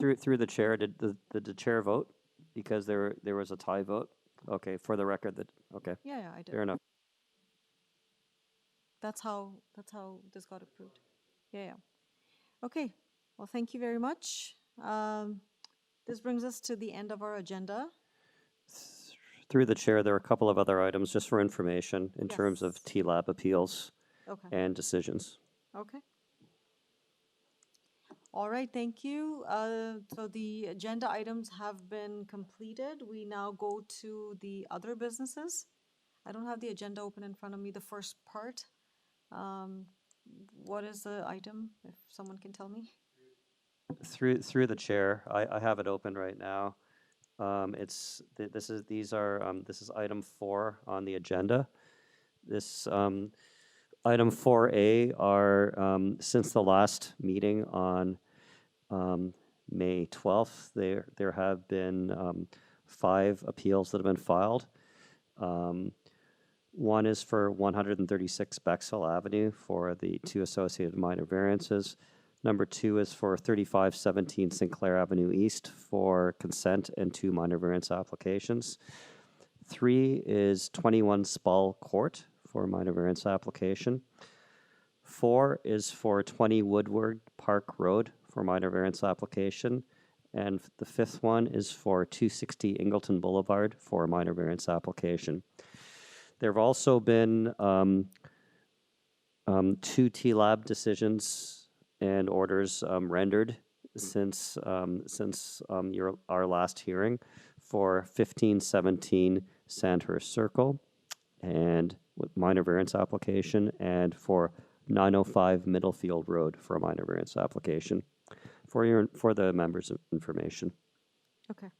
Through the chair, did the chair vote? Because there was a tie vote? Okay, for the record, okay. Yeah, I did. Fair enough. That's how this got approved. Yeah. Okay. Well, thank you very much. This brings us to the end of our agenda. Through the chair, there are a couple of other items just for information in terms of TLAB appeals and decisions. Okay. All right, thank you. So the agenda items have been completed. We now go to the other businesses. I don't have the agenda open in front of me, the first part. What is the item, if someone can tell me? Through the chair, I have it open right now. This is item 4 on the agenda. This item 4A are since the last meeting on May 12th, there have been 5 appeals that have been filed. One is for 136 Bexhill Avenue for the 2 associated minor variances. Number 2 is for 3517 Sinclair Avenue East for consent and 2 minor variance applications. 3 is 21 Spall Court for a minor variance application. 4 is for 20 Woodward Park Road for minor variance application. And the 5th one is for 260 Ingleton Boulevard for a minor variance application. There have also been 2 TLAB decisions and orders rendered since our last hearing for 1517 Sandhurst Circle and with minor variance application, and for 905 Middlefield Road for a minor variance application. For the members' information. Okay.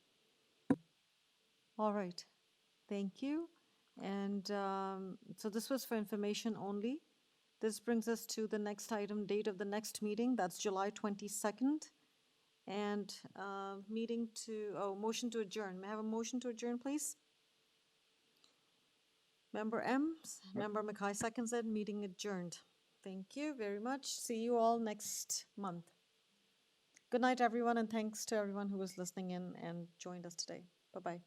All right. Thank you. And so this was for information only. This brings us to the next item, date of the next meeting. That's July 22nd. And motion to adjourn. May I have a motion to adjourn, please? Member M, Member Mackay seconds it. Meeting adjourned. Thank you very much. See you all next month. Good night, everyone, and thanks to everyone who was listening in and joined us today. Bye-bye.